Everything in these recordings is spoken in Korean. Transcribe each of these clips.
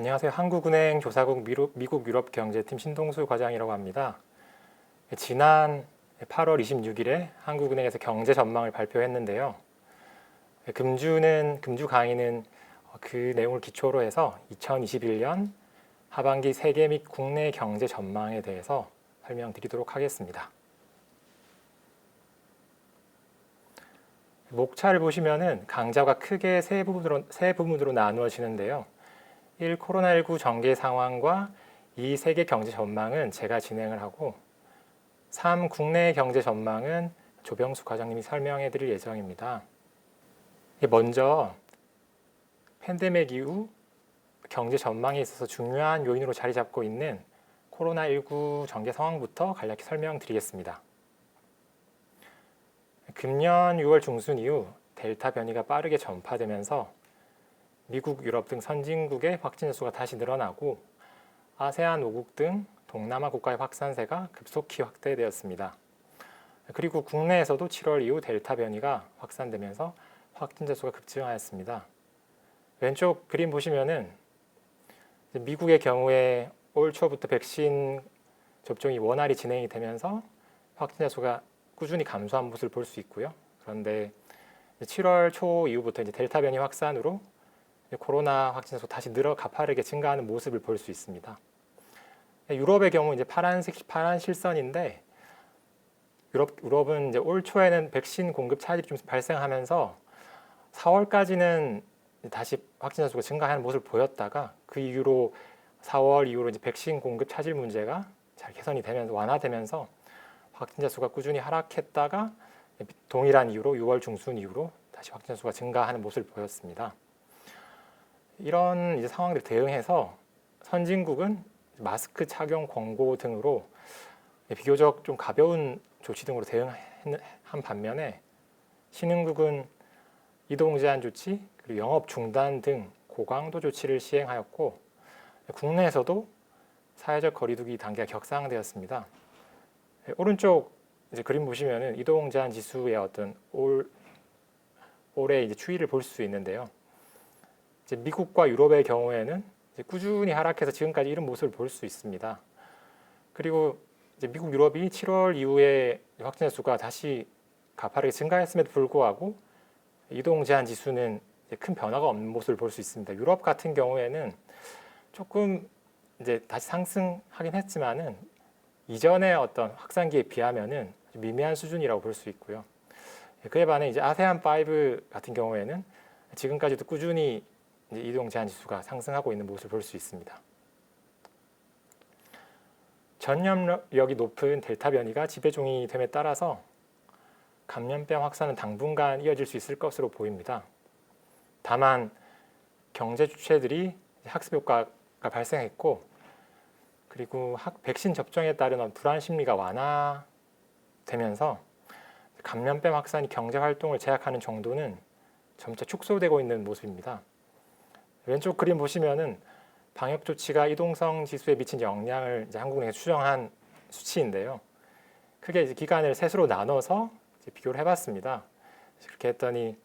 안녕하세요. 한국은행 조사국 미국 유럽 경제팀 신동수 과장이라고 합니다. 지난 8월 26일에 한국은행에서 경제 전망을 발표했는데요. 금주 강의는 그 내용을 기초로 해서 2021년 하반기 세계 및 국내 경제 전망에 대해서 설명드리도록 하겠습니다. 목차를 보시면은 강좌가 크게 세 부분으로 나누어지는데요. 1. 코로나19 전개 상황과 2. 세계 경제 전망은 제가 진행을 하고 3. 국내 경제 전망은 조병수 과장님이 설명해 드릴 예정입니다. 먼저 팬데믹 이후 경제 전망에 있어서 중요한 요인으로 자리 잡고 있는 코로나19 전개 상황부터 간략히 설명드리겠습니다. 금년 6월 중순 이후 델타 변이가 빠르게 전파되면서 미국, 유럽 등 선진국의 확진자 수가 다시 늘어나고 아세안 5국 등 동남아 국가의 확산세가 급속히 확대되었습니다. 그리고 국내에서도 7월 이후 델타 변이가 확산되면서 확진자 수가 급증하였습니다. 왼쪽 그림 보시면은 미국의 경우에 올 초부터 백신 접종이 원활히 진행이 되면서 확진자 수가 꾸준히 감소한 모습을 볼 수 있고요. 그런데 7월 초 이후부터 이제 델타 변이 확산으로 코로나 확진자 수가 다시 가파르게 증가하는 모습을 볼 수 있습니다. 유럽의 경우 이제 파란 실선인데 유럽은 이제 올 초에는 백신 공급 차질이 좀 발생하면서 4월까지는 다시 확진자 수가 증가하는 모습을 보였다가 그 이후로 4월 이후로 이제 백신 공급 차질 문제가 잘 개선이 되면서 완화되면서 확진자 수가 꾸준히 하락했다가 동일한 이유로 6월 중순 이후로 다시 확진자 수가 증가하는 모습을 보였습니다. 이런 이제 상황들 대응해서 선진국은 마스크 착용 권고 등으로 비교적 좀 가벼운 조치 등으로 대응한 반면에 신흥국은 이동 제한 조치, 그리고 영업 중단 등 고강도 조치를 시행하였고 국내에서도 사회적 거리두기 단계가 격상되었습니다. 오른쪽 이제 그림 보시면은 이동 제한 지수의 어떤 올해 이제 추이를 볼 수 있는데요. 이제 미국과 유럽의 경우에는 이제 꾸준히 하락해서 지금까지 이런 모습을 볼 수 있습니다. 그리고 이제 미국, 유럽이 7월 이후에 확진자 수가 다시 가파르게 증가했음에도 불구하고 이동 제한 지수는 큰 변화가 없는 모습을 볼 수 있습니다. 유럽 같은 경우에는 조금 이제 다시 상승하긴 했지만은 이전의 어떤 확산기에 비하면은 미미한 수준이라고 볼 수 있고요. 그에 반해 이제 아세안 5 같은 경우에는 지금까지도 꾸준히 이제 이동 제한 지수가 상승하고 있는 모습을 볼 수 있습니다. 전염력이 높은 델타 변이가 지배종이 됨에 따라서 감염병 확산은 당분간 이어질 수 있을 것으로 보입니다. 다만 경제 주체들이 학습 효과가 발생했고 그리고 백신 접종에 따른 불안 심리가 완화되면서 감염병 확산이 경제 활동을 제약하는 정도는 점차 축소되고 있는 모습입니다. 왼쪽 그림 보시면은 방역 조치가 이동성 지수에 미친 영향을 이제 한국은행에서 추정한 수치인데요. 크게 이제 기간을 셋으로 나눠서 이제 비교를 해봤습니다. 그렇게 했더니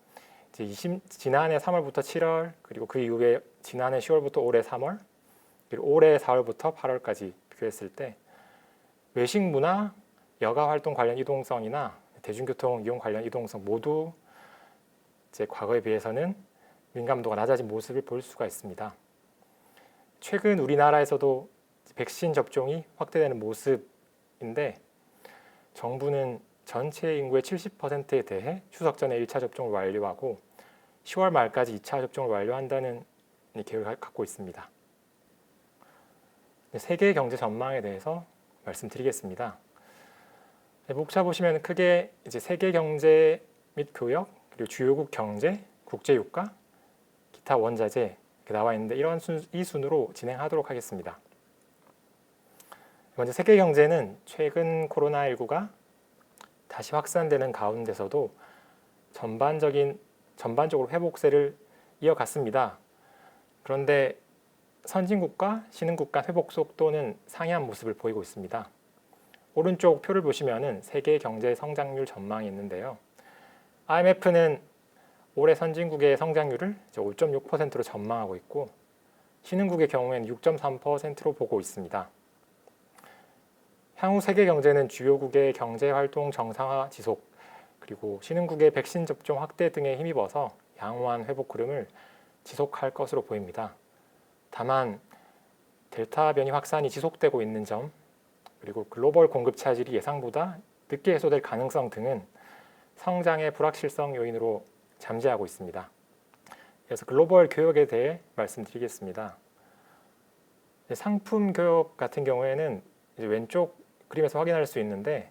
이제 지난해 3월부터 7월 그리고 그 이후에 지난해 10월부터 올해 3월 그리고 올해 4월부터 8월까지 비교했을 때 외식 문화, 여가 활동 관련 이동성이나 대중교통 이용 관련 이동성 모두 이제 과거에 비해서는 민감도가 낮아진 모습을 볼 수가 있습니다. 최근 우리나라에서도 백신 접종이 확대되는 모습인데 정부는 전체 인구의 70%에 대해 추석 전에 1차 접종을 완료하고 10월 말까지 2차 접종을 완료한다는 계획을 갖고 있습니다. 세계 경제 전망에 대해서 말씀드리겠습니다. 목차 보시면 크게 이제 세계 경제 및 교역, 그리고 주요국 경제, 국제 유가, 기타 원자재 이렇게 나와 있는데 이 순으로 진행하도록 하겠습니다. 먼저 세계 경제는 최근 코로나19가 다시 확산되는 가운데서도 전반적으로 회복세를 이어갔습니다. 그런데 선진국과 신흥국 간 회복 속도는 상이한 모습을 보이고 있습니다. 오른쪽 표를 보시면은 세계 경제 성장률 전망이 있는데요. IMF는 올해 선진국의 성장률을 5.6%로 전망하고 있고 신흥국의 경우에는 6.3%로 보고 있습니다. 향후 세계 경제는 주요국의 경제 활동 정상화 지속, 그리고 신흥국의 백신 접종 확대 등에 힘입어서 양호한 회복 흐름을 지속할 것으로 보입니다. 다만 델타 변이 확산이 지속되고 있는 점, 그리고 글로벌 공급 차질이 예상보다 늦게 해소될 가능성 등은 성장의 불확실성 요인으로 잠재하고 있습니다. 그래서 글로벌 교역에 대해 말씀드리겠습니다. 상품 교역 같은 경우에는 이제 왼쪽 그림에서 확인할 수 있는데,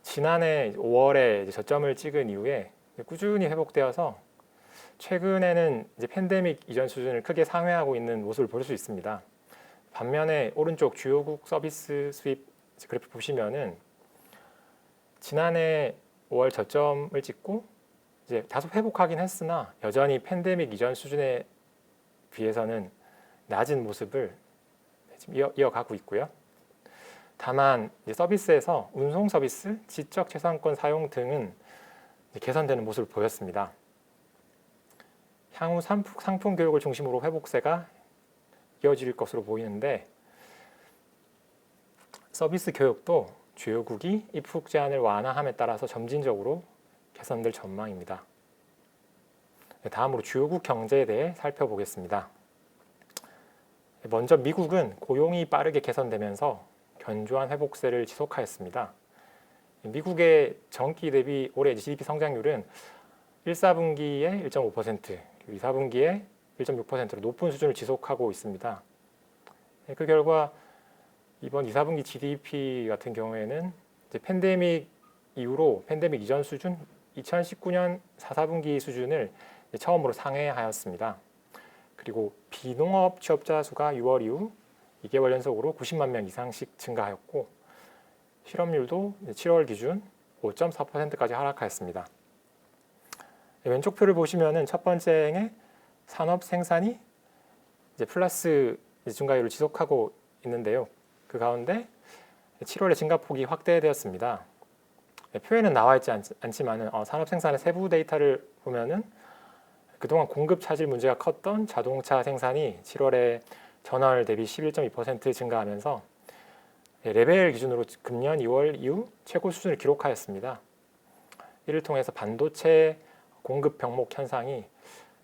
지난해 5월에 저점을 찍은 이후에 꾸준히 회복되어서 최근에는 이제 팬데믹 이전 수준을 크게 상회하고 있는 모습을 볼 수 있습니다. 반면에 오른쪽 주요국 서비스 수입 그래프 보시면은 지난해 5월 저점을 찍고 이제 다소 회복하긴 했으나 여전히 팬데믹 이전 수준에 비해서는 낮은 모습을 지금 이어가고 있고요. 다만 이제 서비스에서 운송 서비스, 지적 재산권 사용 등은 개선되는 모습을 보였습니다. 향후 상품 교육을 중심으로 회복세가 이어질 것으로 보이는데, 서비스 교육도 주요국이 입국 제한을 완화함에 따라서 점진적으로 개선될 전망입니다. 다음으로 주요국 경제에 대해 살펴보겠습니다. 먼저 미국은 고용이 빠르게 개선되면서 견조한 회복세를 지속하였습니다. 미국의 전기 대비 올해 GDP 성장률은 1사분기에 1.5%, 2사분기에 1.6%로 높은 수준을 지속하고 있습니다. 그 결과 이번 2사분기 GDP 같은 경우에는 이제 팬데믹 이후로 팬데믹 이전 수준 2019년 4사분기 수준을 처음으로 상회하였습니다. 그리고 비농업 취업자 수가 6월 이후 2개월 연속으로 90만 명 이상씩 증가하였고, 실업률도 7월 기준 5.4%까지 하락하였습니다. 왼쪽 표를 보시면은 첫 번째 행에 산업 생산이 이제 플러스 증가율을 지속하고 있는데요. 그 가운데 7월에 증가폭이 확대되었습니다. 표에는 나와 있지 않지만은 산업 생산의 세부 데이터를 보면은 그동안 공급 차질 문제가 컸던 자동차 생산이 7월에 전월 대비 11.2% 증가하면서 레벨 기준으로 금년 2월 이후 최고 수준을 기록하였습니다. 이를 통해서 반도체 공급 병목 현상이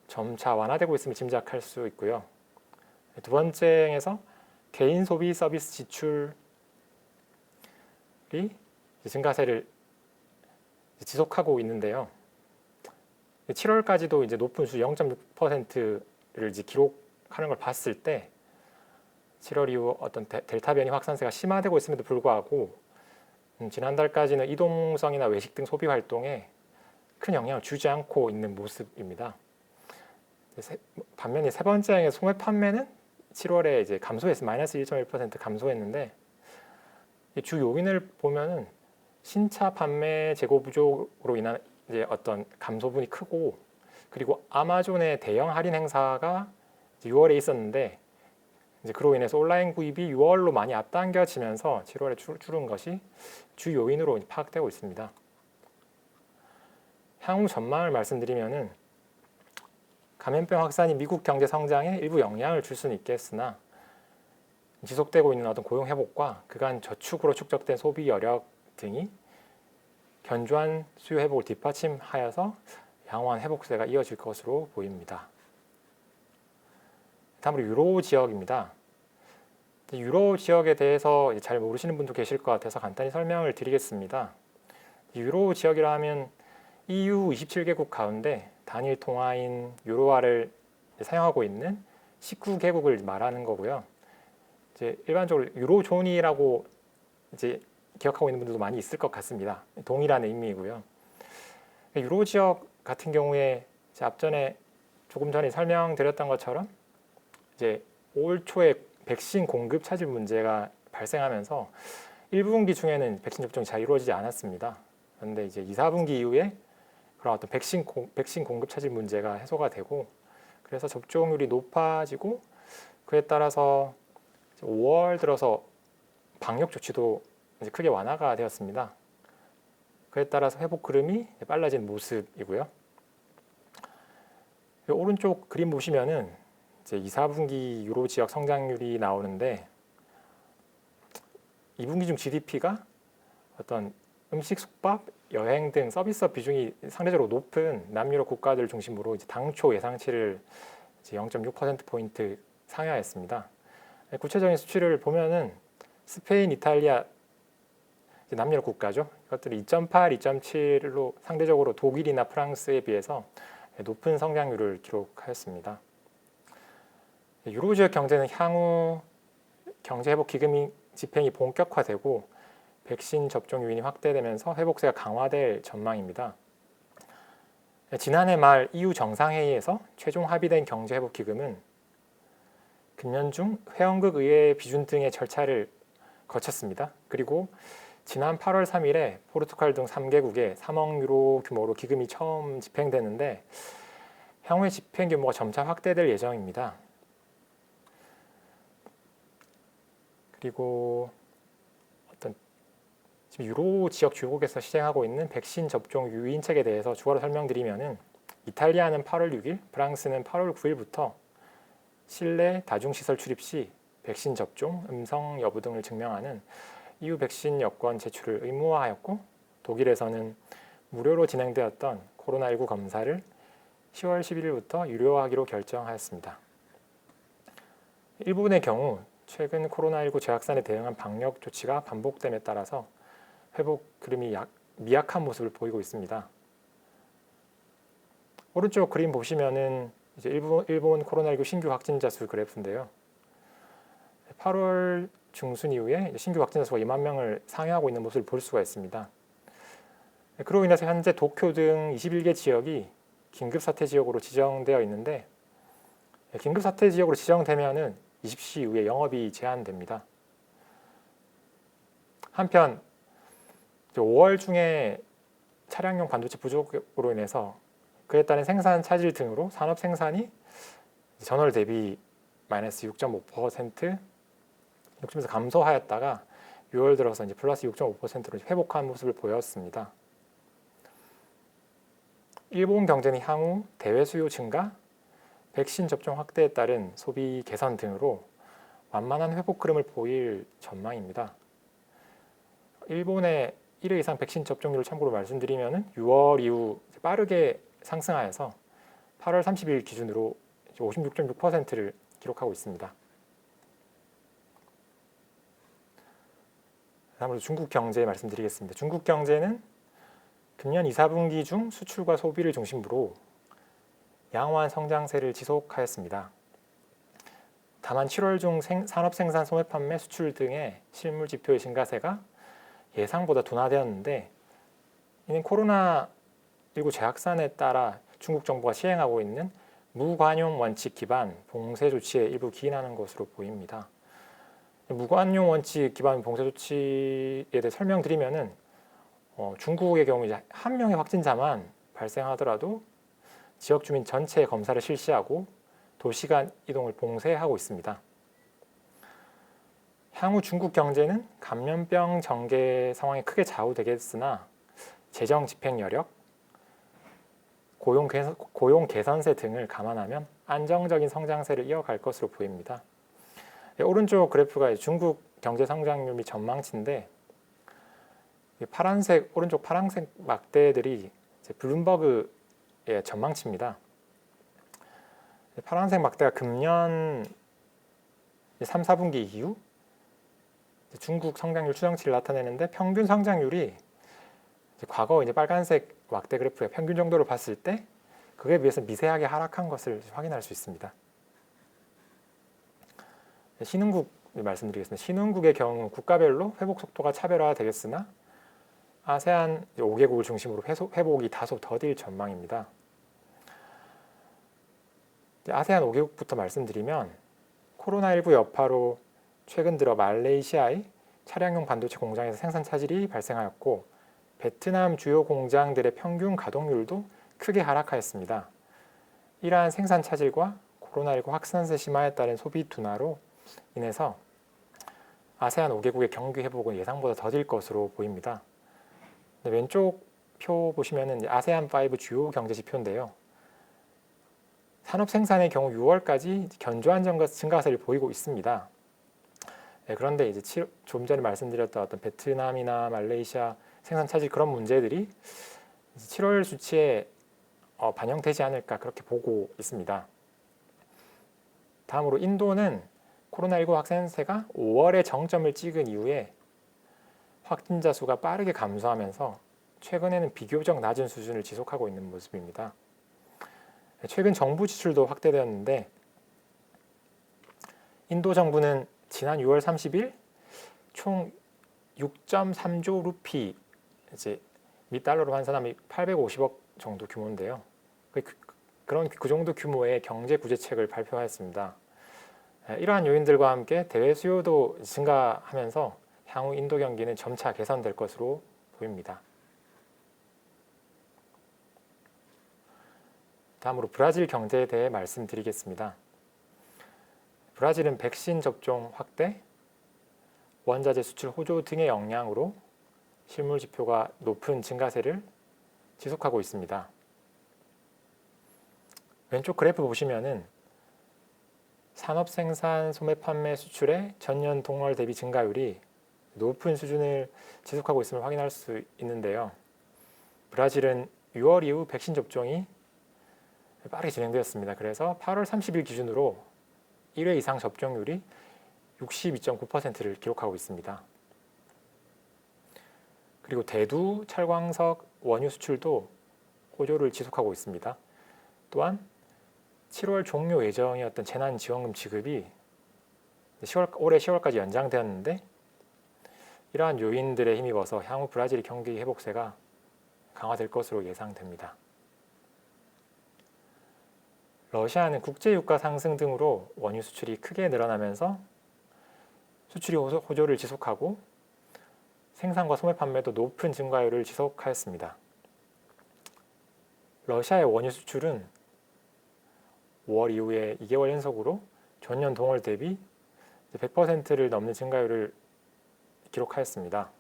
점차 완화되고 있음을 짐작할 수 있고요. 두 번째 행에서 개인 소비 서비스 지출이 증가세를 지속하고 있는데요. 7월까지도 이제 높은 수 0.6%를 이제 기록하는 걸 봤을 때 7월 이후 어떤 델타 변이 확산세가 심화되고 있음에도 불구하고 지난달까지는 이동성이나 외식 등 소비 활동에 큰 영향을 주지 않고 있는 모습입니다. 반면에 세 번째 행의 소매 판매는 7월에 이제 마이너스 1.1% 감소했는데, 주 요인을 보면은 신차 판매 재고 부족으로 인한 이제 어떤 감소분이 크고, 그리고 아마존의 대형 할인 행사가 6월에 있었는데 이제 그로 인해서 온라인 구입이 6월로 많이 앞당겨지면서 7월에 줄은 것이 주 요인으로 파악되고 있습니다. 향후 전망을 말씀드리면은 감염병 확산이 미국 경제 성장에 일부 영향을 줄 수는 있겠으나 지속되고 있는 어떤 고용 회복과 그간 저축으로 축적된 소비 여력 등이 견조한 수요 회복을 뒷받침하여서 양호한 회복세가 이어질 것으로 보입니다. 다음으로 유로 지역입니다. 유로 지역에 대해서 잘 모르시는 분도 계실 것 같아서 간단히 설명을 드리겠습니다. 유로 지역이라 하면 EU 27개국 가운데 단일 통화인 유로화를 사용하고 있는 19개국을 말하는 거고요. 이제 일반적으로 유로존이라고 이제 기억하고 있는 분들도 많이 있을 것 같습니다. 동일한 의미이고요. 유로 지역 같은 경우에 앞전에 조금 전에 설명드렸던 것처럼 이제 올 초에 백신 공급 차질 문제가 발생하면서 1분기 중에는 백신 접종이 잘 이루어지지 않았습니다. 그런데 이제 2, 4분기 이후에 그런 어떤 백신 공급 차질 문제가 해소가 되고, 그래서 접종률이 높아지고, 그에 따라서 5월 들어서 방역 조치도 이제 크게 완화가 되었습니다. 그에 따라서 회복 흐름이 빨라진 모습이고요. 오른쪽 그림 보시면은 이제 2, 4분기 유로 지역 성장률이 나오는데 2분기 중 GDP가 어떤 음식, 숙박, 여행 등 서비스업 비중이 상대적으로 높은 남유럽 국가들을 중심으로 이제 당초 예상치를 이제 0.6%포인트 상회하였습니다. 구체적인 수치를 보면은 스페인, 이탈리아, 남유럽 국가죠. 이것들이 2.8, 2.7로 상대적으로 독일이나 프랑스에 비해서 높은 성장률을 기록하였습니다. 유로 지역 경제는 향후 경제 회복 기금 집행이 본격화되고 백신 접종 유인이 확대되면서 회복세가 강화될 전망입니다. 지난해 말 EU 정상회의에서 최종 합의된 경제 회복 기금은 금년 중 회원국 의회 비준 등의 절차를 거쳤습니다. 그리고 지난 8월 3일에 포르투갈 등 3개국에 3억 유로 규모로 기금이 처음 집행되는데 향후에 집행 규모가 점차 확대될 예정입니다. 그리고 지금 유로 지역 주요국에서 시행하고 있는 백신 접종 유인책에 대해서 추가로 설명드리면은 이탈리아는 8월 6일, 프랑스는 8월 9일부터 실내 다중시설 출입 시 백신 접종, 음성 여부 등을 증명하는 EU 백신 여권 제출을 의무화하였고 독일에서는 무료로 진행되었던 코로나19 검사를 10월 11일부터 유료화하기로 결정하였습니다. 일본의 경우 최근 코로나19 재확산에 대응한 방역 조치가 반복됨에 따라서 회복 흐름이 미약한 모습을 보이고 있습니다. 오른쪽 그림 보시면은 이제 일본 코로나19 신규 확진자 수 그래프인데요. 8월 중순 이후에 신규 확진자 수가 2만 명을 상회하고 있는 모습을 볼 수가 있습니다. 그로 인해서 현재 도쿄 등 21개 지역이 긴급사태 지역으로 지정되어 있는데 긴급사태 지역으로 지정되면은 20시 이후에 영업이 제한됩니다. 한편 5월 중에 차량용 반도체 부족으로 인해서 그에 따른 생산 차질 등으로 산업 생산이 전월 대비 마이너스 6.5% 욕심에서 감소하였다가 6월 들어서 이제 플러스 6.5%로 회복한 모습을 보였습니다. 일본 경제는 향후 대외 수요 증가, 백신 접종 확대에 따른 소비 개선 등으로 완만한 회복 흐름을 보일 전망입니다. 일본의 1회 이상 백신 접종률을 참고로 말씀드리면 6월 이후 빠르게 상승하여서 8월 30일 기준으로 56.6%를 기록하고 있습니다. 다음으로 중국 경제 말씀드리겠습니다. 중국 경제는 금년 2, 4분기 중 수출과 소비를 중심으로 양호한 성장세를 지속하였습니다. 다만 7월 중 산업 생산 소매 판매 수출 등의 실물 지표의 증가세가 예상보다 둔화되었는데 이는 코로나19 재확산에 따라 중국 정부가 시행하고 있는 무관용 원칙 기반 봉쇄 조치에 일부 기인하는 것으로 보입니다. 무관용 원칙 기반 봉쇄 조치에 대해 설명드리면은 중국의 경우 이제 한 명의 확진자만 발생하더라도 지역 주민 전체의 검사를 실시하고 도시간 이동을 봉쇄하고 있습니다. 향후 중국 경제는 감염병 전개 상황에 크게 좌우되겠으나 재정 집행 여력, 고용 개선세 등을 감안하면 안정적인 성장세를 이어갈 것으로 보입니다. 오른쪽 그래프가 중국 경제 성장률 및 전망치인데 오른쪽 파란색 막대들이 블룸버그의 전망치입니다. 파란색 막대가 금년 3, 4분기 이후 중국 성장률 추정치를 나타내는데 평균 성장률이 과거 빨간색 막대 그래프의 평균 정도를 봤을 때 그에 비해서 미세하게 하락한 것을 확인할 수 있습니다. 신흥국 말씀드리겠습니다. 신흥국의 경우 국가별로 회복 속도가 차별화되겠으나 아세안 5개국을 중심으로 회복이 다소 더딜 전망입니다. 아세안 5개국부터 말씀드리면 코로나19 여파로 최근 들어 말레이시아의 차량용 반도체 공장에서 생산 차질이 발생하였고 베트남 주요 공장들의 평균 가동률도 크게 하락하였습니다. 이러한 생산 차질과 코로나19 확산세 심화에 따른 소비 둔화로 인해서 아세안 5개국의 경기 회복은 예상보다 더딜 것으로 보입니다. 왼쪽 표 보시면은 아세안 5 주요 경제 지표인데요. 산업 생산의 경우 6월까지 견조한 증가세를 보이고 있습니다. 그런데 이제 좀 전에 말씀드렸던 어떤 베트남이나 말레이시아 생산 차질 그런 문제들이 7월 수치에 반영되지 않을까 그렇게 보고 있습니다. 다음으로 인도는 코로나19 확산세가 5월에 정점을 찍은 이후에 확진자 수가 빠르게 감소하면서 최근에는 비교적 낮은 수준을 지속하고 있는 모습입니다. 최근 정부 지출도 확대되었는데 인도 정부는 지난 6월 30일 총 6.3조 루피 이제 미 달러로 환산하면 850억 정도 규모인데요. 그 정도 규모의 경제 구제책을 발표하였습니다. 이러한 요인들과 함께 대외 수요도 증가하면서 향후 인도 경기는 점차 개선될 것으로 보입니다. 다음으로 브라질 경제에 대해 말씀드리겠습니다. 브라질은 백신 접종 확대, 원자재 수출 호조 등의 영향으로 실물 지표가 높은 증가세를 지속하고 있습니다. 왼쪽 그래프 보시면은 산업 생산, 소매 판매 수출의 전년 동월 대비 증가율이 높은 수준을 지속하고 있음을 확인할 수 있는데요. 브라질은 6월 이후 백신 접종이 빠르게 진행되었습니다. 그래서 8월 30일 기준으로 1회 이상 접종률이 62.9%를 기록하고 있습니다. 그리고 대두, 철광석, 원유 수출도 호조를 지속하고 있습니다. 또한 7월 종료 예정이었던 재난지원금 지급이 올해 10월까지 연장되었는데 이러한 요인들에 힘입어서 향후 브라질의 경기 회복세가 강화될 것으로 예상됩니다. 러시아는 국제 유가 상승 등으로 원유 수출이 크게 늘어나면서 수출이 호조를 지속하고 생산과 소매 판매도 높은 증가율을 지속하였습니다. 러시아의 원유 수출은 5월 이후에 2개월 연속으로 전년 동월 대비 100%를 넘는 증가율을 기록하였습니다.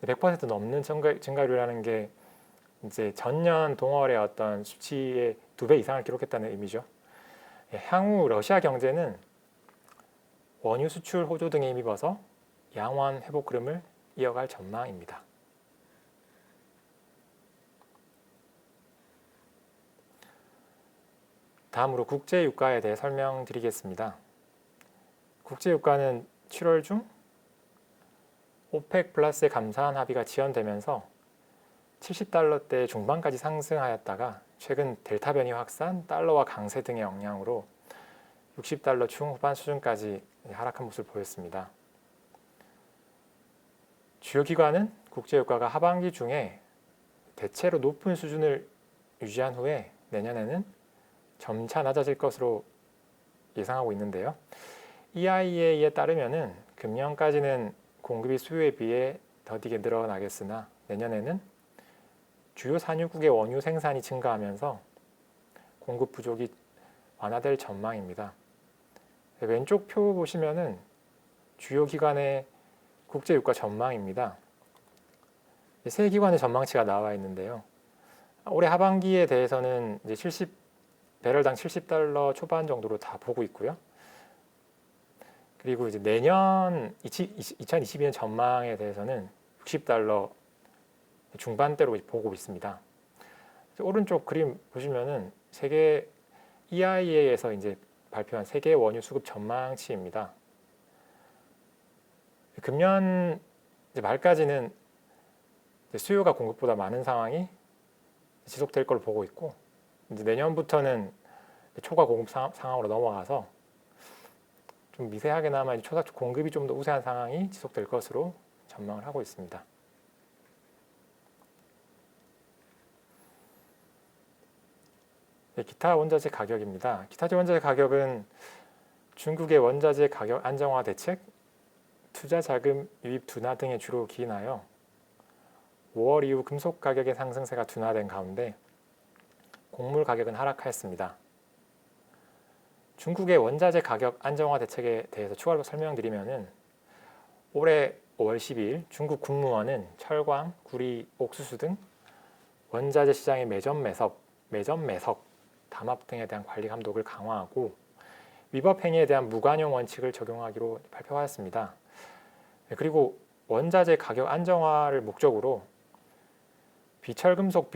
100% 넘는 증가율이라는 게 이제 전년 동월의 어떤 수치의 2배 이상을 기록했다는 의미죠. 향후 러시아 경제는 원유 수출 호조 등에 힘입어서 양호한 회복 흐름을 이어갈 전망입니다. 다음으로 국제유가에 대해 설명드리겠습니다. 국제유가는 7월 중 오펙 플러스의 감사한 합의가 지연되면서 70달러대 중반까지 상승하였다가 최근 델타 변이 확산, 달러와 강세 등의 영향으로 60달러 중후반 수준까지 하락한 모습을 보였습니다. 주요 기관은 국제유가가 하반기 중에 대체로 높은 수준을 유지한 후에 내년에는 점차 낮아질 것으로 예상하고 있는데요. EIA에 따르면은 금년까지는 공급이 수요에 비해 더디게 늘어나겠으나 내년에는 주요 산유국의 원유 생산이 증가하면서 공급 부족이 완화될 전망입니다. 왼쪽 표 보시면은 주요 기관의 국제유가 전망입니다. 세 기관의 전망치가 나와 있는데요. 올해 하반기에 대해서는 이제 배럴당 70달러 초반 정도로 다 보고 있고요. 그리고 이제 내년 2022년 전망에 대해서는 60달러 중반대로 보고 있습니다. 오른쪽 그림 보시면은 세계 EIA에서 이제 발표한 세계 원유 수급 전망치입니다. 금년 이제 말까지는 수요가 공급보다 많은 상황이 지속될 걸로 보고 있고 이제 내년부터는 초과 공급 상황으로 넘어가서 좀 미세하게나마 초과 공급이 좀 더 우세한 상황이 지속될 것으로 전망을 하고 있습니다. 기타 원자재 가격입니다. 기타 원자재 가격은 중국의 원자재 가격 안정화 대책, 투자 자금 유입 둔화 등에 주로 기인하여 5월 이후 금속 가격의 상승세가 둔화된 가운데 곡물 가격은 하락하였습니다. 중국의 원자재 가격 안정화 대책에 대해서 추가로 설명드리면은 올해 5월 12일 중국 국무원은 철광, 구리, 옥수수 등 원자재 시장의 매점 매섭 매점, 매석, 담합 등에 대한 관리 감독을 강화하고 위법 행위에 대한 무관용 원칙을 적용하기로 발표하였습니다. 그리고 원자재 가격 안정화를 목적으로 비철금속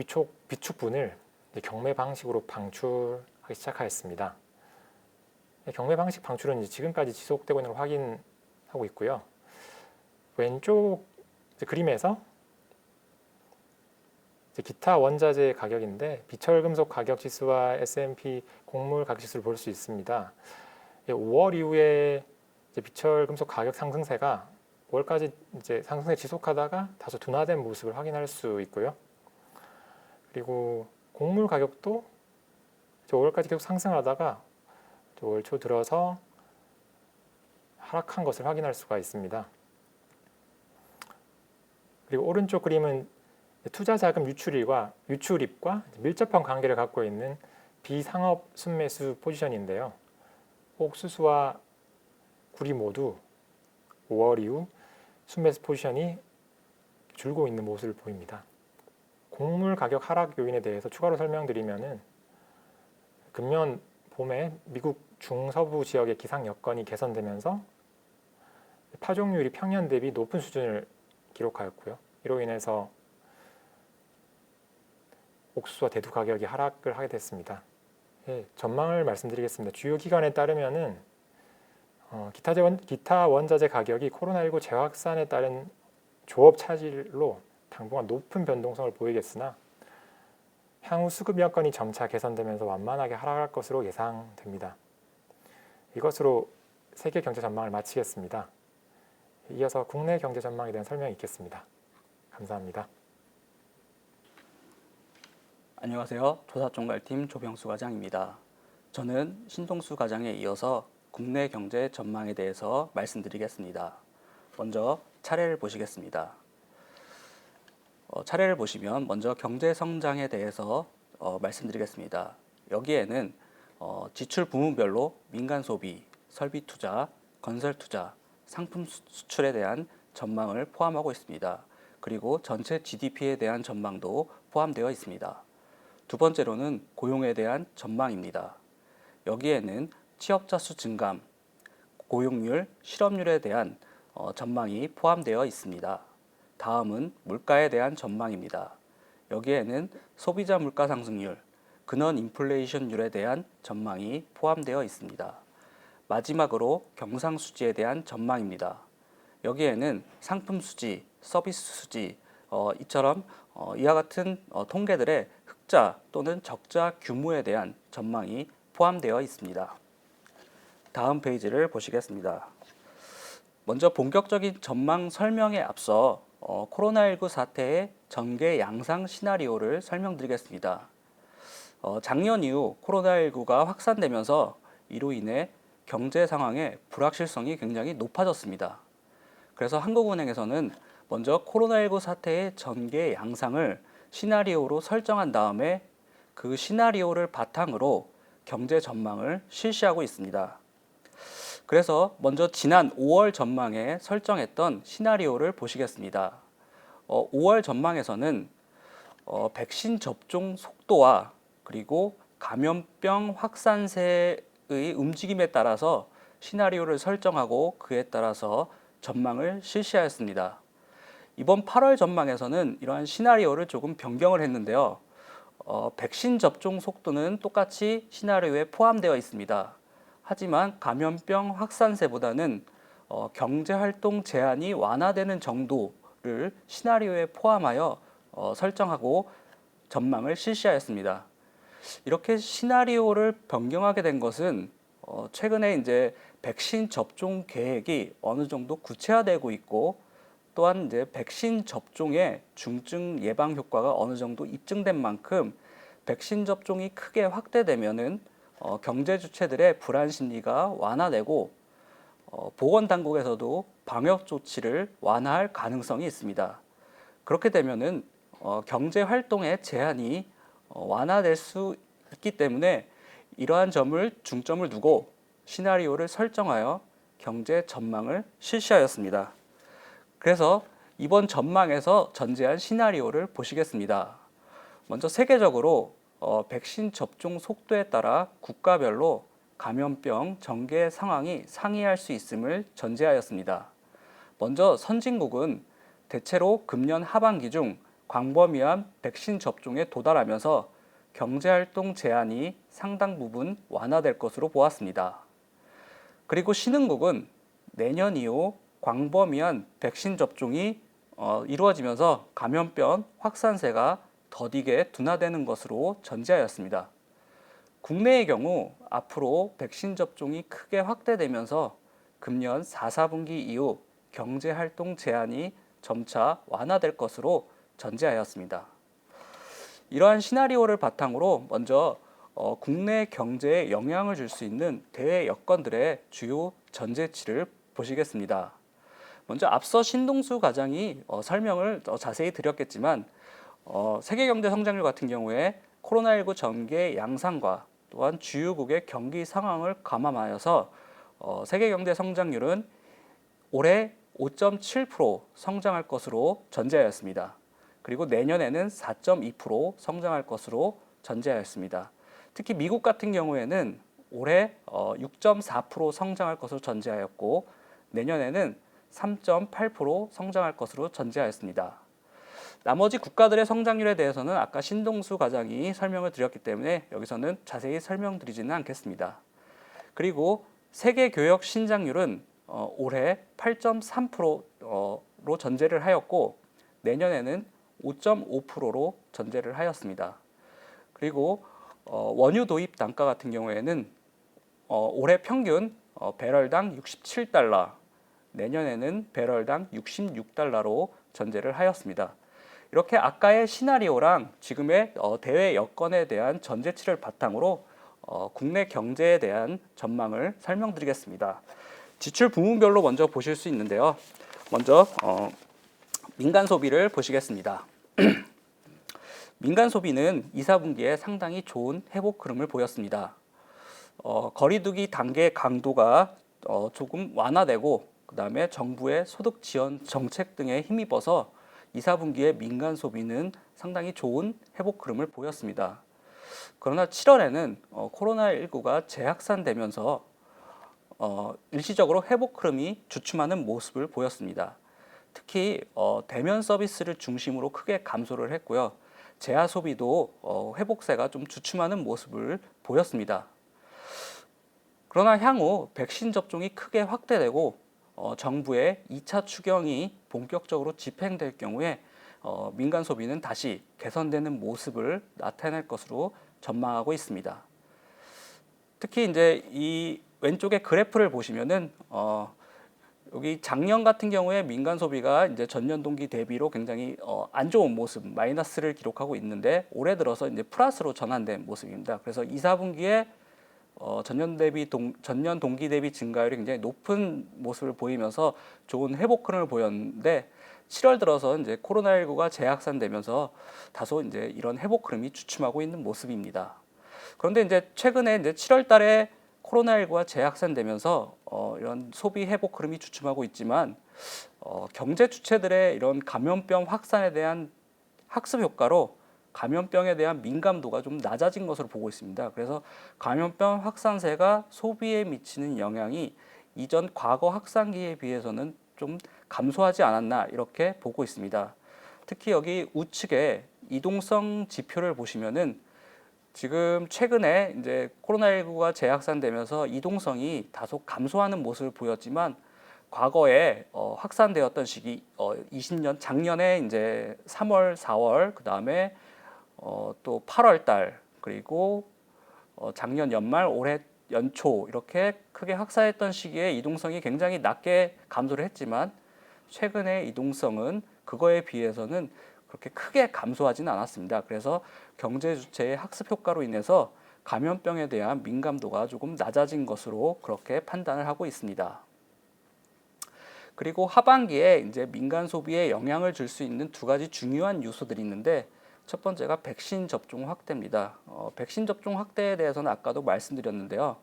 비축분을 경매 방식으로 방출하기 시작하였습니다. 경매 방식 방출은 지금까지 지속되고 있는 걸 확인하고 있고요. 왼쪽 그림에서 기타 원자재 가격인데 비철금속 가격 지수와 S&P 곡물 가격 지수를 볼 수 있습니다. 5월 이후에 비철금속 가격 상승세가 5월까지 상승세 지속하다가 다소 둔화된 모습을 확인할 수 있고요. 그리고 곡물 가격도 5월까지 계속 상승하다가 올 초 들어서 하락한 것을 확인할 수가 있습니다. 그리고 오른쪽 그림은 투자 자금 유출입과 밀접한 관계를 갖고 있는 비상업 순매수 포지션인데요. 옥수수와 구리 모두 5월 이후 순매수 포지션이 줄고 있는 모습을 보입니다. 곡물 가격 하락 요인에 대해서 추가로 설명드리면은 금년 봄에 미국 중서부 지역의 기상 여건이 개선되면서 파종률이 평년 대비 높은 수준을 기록하였고요. 이로 인해서 옥수수와 대두 가격이 하락을 하게 됐습니다. 전망을 말씀드리겠습니다. 주요 기관에 따르면은 기타 원자재 가격이 코로나19 재확산에 따른 조업 차질로 당분간 높은 변동성을 보이겠으나 향후 수급 여건이 점차 개선되면서 완만하게 하락할 것으로 예상됩니다. 이것으로 세계 경제 전망을 마치겠습니다. 이어서 국내 경제 전망에 대한 설명이 있겠습니다. 감사합니다. 안녕하세요. 조사총괄팀 조병수 과장입니다. 저는 신동수 과장에 이어서 국내 경제 전망에 대해서 말씀드리겠습니다. 먼저 차례를 보시겠습니다. 차례를 보시면 먼저 경제 성장에 대해서 말씀드리겠습니다. 여기에는 지출 부문별로 민간 소비, 설비 투자, 건설 투자, 상품 수출에 대한 전망을 포함하고 있습니다. 그리고 전체 GDP에 대한 전망도 포함되어 있습니다. 두 번째로는 고용에 대한 전망입니다. 여기에는 취업자 수 증감, 고용률, 실업률에 대한 전망이 포함되어 있습니다. 다음은 물가에 대한 전망입니다. 여기에는 소비자 물가 상승률, 근원 인플레이션율에 대한 전망이 포함되어 있습니다. 마지막으로 경상수지에 대한 전망입니다. 여기에는 상품 수지, 서비스 수지, 이처럼 이와 같은 통계들의 흑자 또는 적자 규모에 대한 전망이 포함되어 있습니다. 다음 페이지를 보시겠습니다. 먼저 본격적인 전망 설명에 앞서 코로나19 사태의 전개 양상 시나리오를 설명드리겠습니다. 작년 이후 코로나19가 확산되면서 이로 인해 경제 상황의 불확실성이 굉장히 높아졌습니다. 그래서 한국은행에서는 먼저 코로나19 사태의 전개 양상을 시나리오로 설정한 다음에 그 시나리오를 바탕으로 경제 전망을 실시하고 있습니다. 그래서 먼저 지난 5월 전망에 설정했던 시나리오를 보시겠습니다. 5월 전망에서는 백신 접종 속도와 그리고 감염병 확산세의 움직임에 따라서 시나리오를 설정하고 그에 따라서 전망을 실시하였습니다. 이번 8월 전망에서는 이러한 시나리오를 조금 변경을 했는데요. 백신 접종 속도는 똑같이 시나리오에 포함되어 있습니다. 하지만 감염병 확산세보다는 경제활동 제한이 완화되는 정도를 시나리오에 포함하여 설정하고 전망을 실시하였습니다. 이렇게 시나리오를 변경하게 된 것은 최근에 이제 백신 접종 계획이 어느 정도 구체화되고 있고 또한 이제 백신 접종의 중증 예방 효과가 어느 정도 입증된 만큼 백신 접종이 크게 확대되면은 경제 주체들의 불안 심리가 완화되고 보건당국에서도 방역 조치를 완화할 가능성이 있습니다. 그렇게 되면은 경제 활동의 제한이 완화될 수 있기 때문에 이러한 점을 중점을 두고 시나리오를 설정하여 경제 전망을 실시하였습니다. 그래서 이번 전망에서 전제한 시나리오를 보시겠습니다. 먼저 세계적으로 백신 접종 속도에 따라 국가별로 감염병 전개 상황이 상이할 수 있음을 전제하였습니다. 먼저 선진국은 대체로 금년 하반기 중 광범위한 백신 접종에 도달하면서 경제활동 제한이 상당 부분 완화될 것으로 보았습니다. 그리고 신흥국은 내년 이후 광범위한 백신 접종이 이루어지면서 감염병 확산세가 더디게 둔화되는 것으로 전제하였습니다. 국내의 경우 앞으로 백신 접종이 크게 확대되면서 금년 4, 4분기 이후 경제활동 제한이 점차 완화될 것으로 전제하였습니다. 이러한 시나리오를 바탕으로 먼저 국내 경제에 영향을 줄 수 있는 대외 여건들의 주요 전제치를 보시겠습니다. 먼저 앞서 신동수 과장이 설명을 자세히 드렸겠지만 세계 경제 성장률 같은 경우에 코로나19 전개 양상과 또한 주요국의 경기 상황을 감안하여서 세계 경제 성장률은 올해 5.7% 성장할 것으로 전제하였습니다. 그리고 내년에는 4.2% 성장할 것으로 전제하였습니다. 특히 미국 같은 경우에는 올해 6.4% 성장할 것으로 전제하였고 내년에는 3.8% 성장할 것으로 전제하였습니다. 나머지 국가들의 성장률에 대해서는 아까 신동수 과장이 설명을 드렸기 때문에 여기서는 자세히 설명드리지는 않겠습니다. 그리고 세계 교역 신장률은 올해 8.3%로 전제를 하였고 내년에는 5.5%로 전제를 하였습니다. 그리고 원유 도입 단가 같은 경우에는 올해 평균 배럴당 67달러, 내년에는 배럴당 66달러로 전제를 하였습니다. 이렇게 아까의 시나리오랑 지금의 대외 여건에 대한 전제치를 바탕으로 국내 경제에 대한 전망을 설명드리겠습니다. 지출 부문별로 먼저 보실 수 있는데요. 먼저 민간 소비를 보시겠습니다. 민간 소비는 2, 4분기에 상당히 좋은 회복 흐름을 보였습니다. 거리두기 단계 강도가 조금 완화되고 그다음에 정부의 소득 지원 정책 등에 힘입어서 2, 4분기에 민간 소비는 상당히 좋은 회복 흐름을 보였습니다. 그러나 7월에는 코로나19가 재확산되면서 일시적으로 회복 흐름이 주춤하는 모습을 보였습니다. 특히 대면 서비스를 중심으로 크게 감소를 했고요. 재하 소비도 회복세가 좀 주춤하는 모습을 보였습니다. 그러나 향후 백신 접종이 크게 확대되고 정부의 2차 추경이 본격적으로 집행될 경우에 민간 소비는 다시 개선되는 모습을 나타낼 것으로 전망하고 있습니다. 특히 이제 이 왼쪽의 그래프를 보시면은 여기 작년 같은 경우에 민간 소비가 이제 전년 동기 대비로 굉장히 안 좋은 모습, 마이너스를 기록하고 있는데 올해 들어서 이제 플러스로 전환된 모습입니다. 그래서 2, 4분기에 전년 동기 대비 증가율이 굉장히 높은 모습을 보이면서 좋은 회복 흐름을 보였는데 7월 들어서 이제 코로나19가 재확산되면서 다소 이제 이런 회복 흐름이 주춤하고 있는 모습입니다. 그런데 이제 최근에 이제 7월 달에 코로나19가 재확산되면서 이런 소비 회복 흐름이 주춤하고 있지만 경제 주체들의 이런 감염병 확산에 대한 학습 효과로 감염병에 대한 민감도가 좀 낮아진 것으로 보고 있습니다. 그래서 감염병 확산세가 소비에 미치는 영향이 이전 과거 확산기에 비해서는 좀 감소하지 않았나 이렇게 보고 있습니다. 특히 여기 우측에 이동성 지표를 보시면은 지금 최근에 이제 코로나19가 재확산되면서 이동성이 다소 감소하는 모습을 보였지만 과거에 확산되었던 시기 20년 작년에 이제 3월, 4월 그다음에 또 8월 달 그리고 작년 연말 올해 연초 이렇게 크게 확산했던 시기에 이동성이 굉장히 낮게 감소를 했지만 최근의 이동성은 그거에 비해서는 그렇게 크게 감소하지는 않았습니다. 그래서 경제 주체의 학습 효과로 인해서 감염병에 대한 민감도가 조금 낮아진 것으로 그렇게 판단을 하고 있습니다. 그리고 하반기에 이제 민간 소비에 영향을 줄 수 있는 두 가지 중요한 요소들이 있는데 첫 번째가 백신 접종 확대입니다. 백신 접종 확대에 대해서는 아까도 말씀드렸는데요.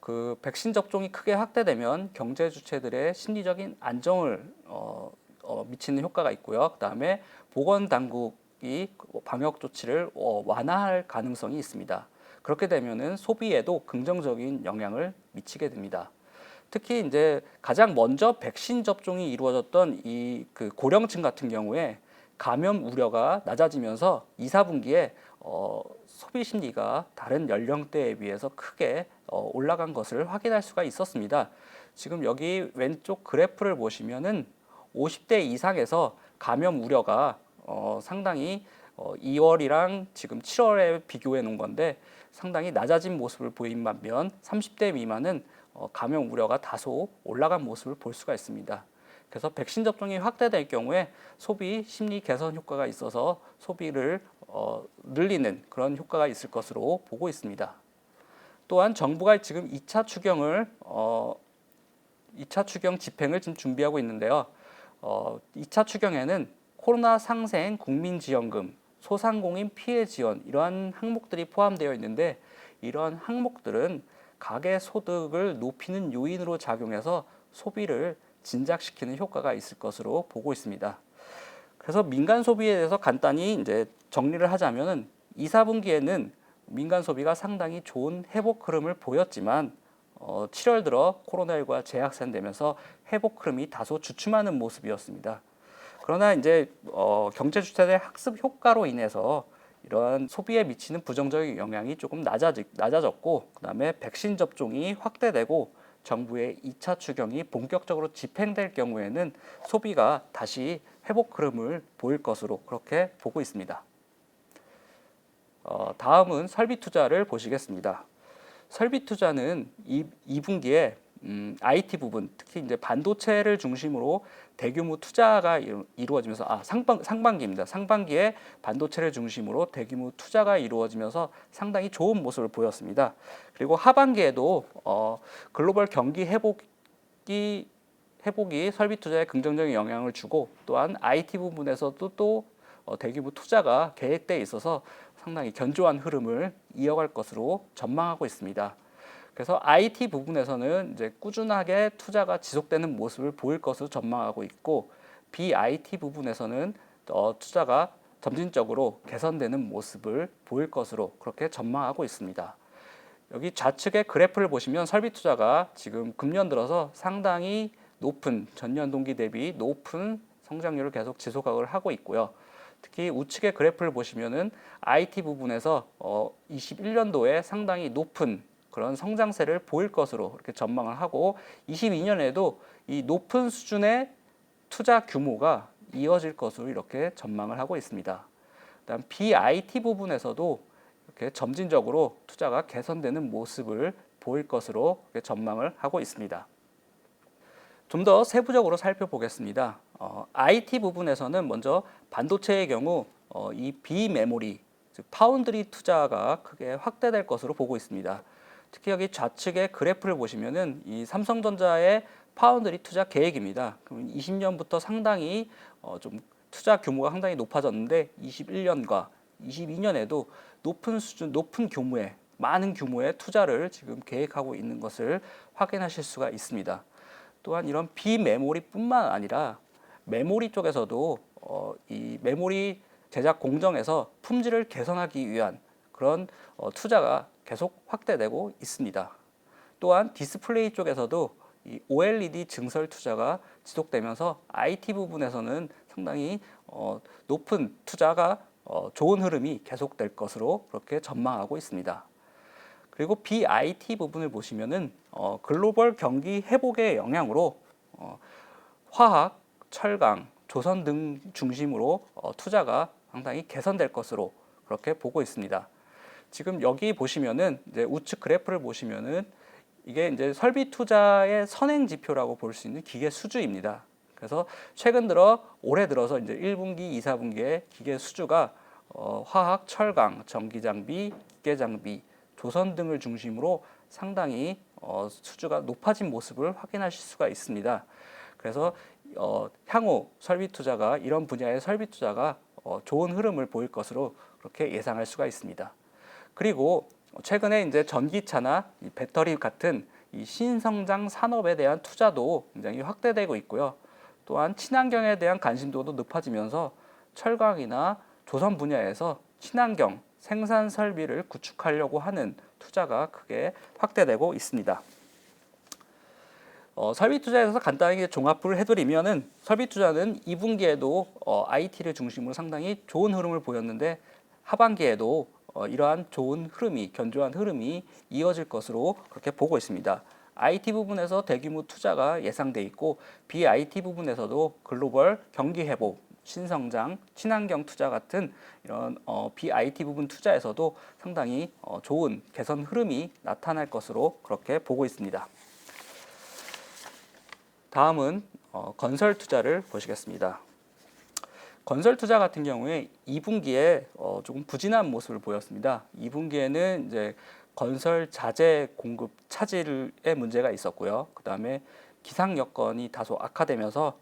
그 백신 접종이 크게 확대되면 경제 주체들의 심리적인 안정을 미치는 효과가 있고요. 그다음에 보건 당국 방역 조치를 완화할 가능성이 있습니다. 그렇게 되면은 소비에도 긍정적인 영향을 미치게 됩니다. 특히 이제 가장 먼저 백신 접종이 이루어졌던 이 고령층 같은 경우에 감염 우려가 낮아지면서 2, 4분기에 소비 심리가 다른 연령대에 비해서 크게 올라간 것을 확인할 수가 있었습니다. 지금 여기 왼쪽 그래프를 보시면은 50대 이상에서 감염 우려가 상당히 2월이랑 지금 7월에 비교해 놓은 건데 상당히 낮아진 모습을 보인 반면 30대 미만은 감염 우려가 다소 올라간 모습을 볼 수가 있습니다. 그래서 백신 접종이 확대될 경우에 소비 심리 개선 효과가 있어서 소비를 늘리는 그런 효과가 있을 것으로 보고 있습니다. 또한 정부가 지금 2차 추경 집행을 지금 준비하고 있는데요. 2차 추경에는 코로나 상생 국민지원금, 소상공인 피해 지원 이러한 항목들이 포함되어 있는데 이러한 항목들은 가계 소득을 높이는 요인으로 작용해서 소비를 진작시키는 효과가 있을 것으로 보고 있습니다. 그래서 민간 소비에 대해서 간단히 이제 정리를 하자면은 2, 4분기에는 민간 소비가 상당히 좋은 회복 흐름을 보였지만 7월 들어 코로나19가 재확산되면서 회복 흐름이 다소 주춤하는 모습이었습니다. 그러나 이제 경제 주체들의 학습 효과로 인해서 이러한 소비에 미치는 부정적인 영향이 조금 낮아졌고 그다음에 백신 접종이 확대되고 정부의 2차 추경이 본격적으로 집행될 경우에는 소비가 다시 회복 흐름을 보일 것으로 그렇게 보고 있습니다. 다음은 설비 투자를 보시겠습니다. 설비 투자는 2분기에 IT 부분, 특히 이제 반도체를 중심으로 대규모 투자가 이루어지면서 상반기입니다. 상반기에 반도체를 중심으로 대규모 투자가 이루어지면서 상당히 좋은 모습을 보였습니다. 그리고 하반기에도 글로벌 경기 회복이 설비 투자에 긍정적인 영향을 주고 또한 IT 부분에서도 또 대규모 투자가 계획돼 있어서 상당히 견조한 흐름을 이어갈 것으로 전망하고 있습니다. 그래서 IT 부분에서는 이제 꾸준하게 투자가 지속되는 모습을 보일 것으로 전망하고 있고 BIT 부분에서는 투자가 점진적으로 개선되는 모습을 보일 것으로 그렇게 전망하고 있습니다. 여기 좌측의 그래프를 보시면 설비 투자가 지금 금년 들어서 상당히 높은 전년 동기 대비 높은 성장률을 계속 지속을 하고 있고요. 특히 우측의 그래프를 보시면은 IT 부분에서 21년도에 상당히 높은 그런 성장세를 보일 것으로 이렇게 전망을 하고 22년에도 이 높은 수준의 투자 규모가 이어질 것으로 이렇게 전망을 하고 있습니다. 그다음 BIT 부분에서도 이렇게 점진적으로 투자가 개선되는 모습을 보일 것으로 이렇게 전망을 하고 있습니다. 좀 더 세부적으로 살펴보겠습니다. IT 부분에서는 먼저 반도체의 경우 이 비메모리, 즉 파운드리 투자가 크게 확대될 것으로 보고 있습니다. 특히 여기 좌측의 그래프를 보시면은 이 삼성전자의 파운드리 투자 계획입니다. 그럼 20년부터 상당히 좀 투자 규모가 상당히 높아졌는데 21년과 22년에도 높은 수준, 높은 규모의 많은 규모의 투자를 지금 계획하고 있는 것을 확인하실 수가 있습니다. 또한 이런 비메모리뿐만 아니라 메모리 쪽에서도 이 메모리 제작 공정에서 품질을 개선하기 위한 그런 투자가 계속 확대되고 있습니다. 또한 디스플레이 쪽에서도 이 OLED 증설 투자가 지속되면서 IT 부분에서는 상당히 높은 투자가 좋은 흐름이 계속될 것으로 그렇게 전망하고 있습니다. 그리고 BIT 부분을 보시면은 글로벌 경기 회복의 영향으로 화학, 철강, 조선 등 중심으로 투자가 상당히 개선될 것으로 그렇게 보고 있습니다. 지금 여기 보시면은 이제 우측 그래프를 보시면은 이게 이제 설비 투자의 선행 지표라고 볼 수 있는 기계 수주입니다. 그래서 최근 들어 올해 들어서 이제 1분기, 2, 4분기에 기계 수주가 화학, 철강, 전기 장비, 기계 장비, 조선 등을 중심으로 상당히 수주가 높아진 모습을 확인하실 수가 있습니다. 그래서 향후 설비 투자가 이런 분야의 설비 투자가 좋은 흐름을 보일 것으로 그렇게 예상할 수가 있습니다. 그리고 최근에 이제 전기차나 이 배터리 같은 이 신성장 산업에 대한 투자도 굉장히 확대되고 있고요. 또한 친환경에 대한 관심도도 높아지면서 철강이나 조선 분야에서 친환경 생산 설비를 구축하려고 하는 투자가 크게 확대되고 있습니다. 설비 투자에서 간단하게 종합을 해드리면은 설비 투자는 2분기에도 IT를 중심으로 상당히 좋은 흐름을 보였는데 하반기에도 이러한 좋은 흐름이 견조한 흐름이 이어질 것으로 그렇게 보고 있습니다. IT 부분에서 대규모 투자가 예상돼 있고 BIT 부분에서도 글로벌 경기 회복, 신성장, 친환경 투자 같은 이런 BIT 부분 투자에서도 상당히 좋은 개선 흐름이 나타날 것으로 그렇게 보고 있습니다. 다음은 건설 투자를 보시겠습니다. 건설 투자 같은 경우에 2분기에 조금 부진한 모습을 보였습니다. 2분기에는 이제 건설 자재 공급 차질의 문제가 있었고요. 그다음에 기상 여건이 다소 악화되면서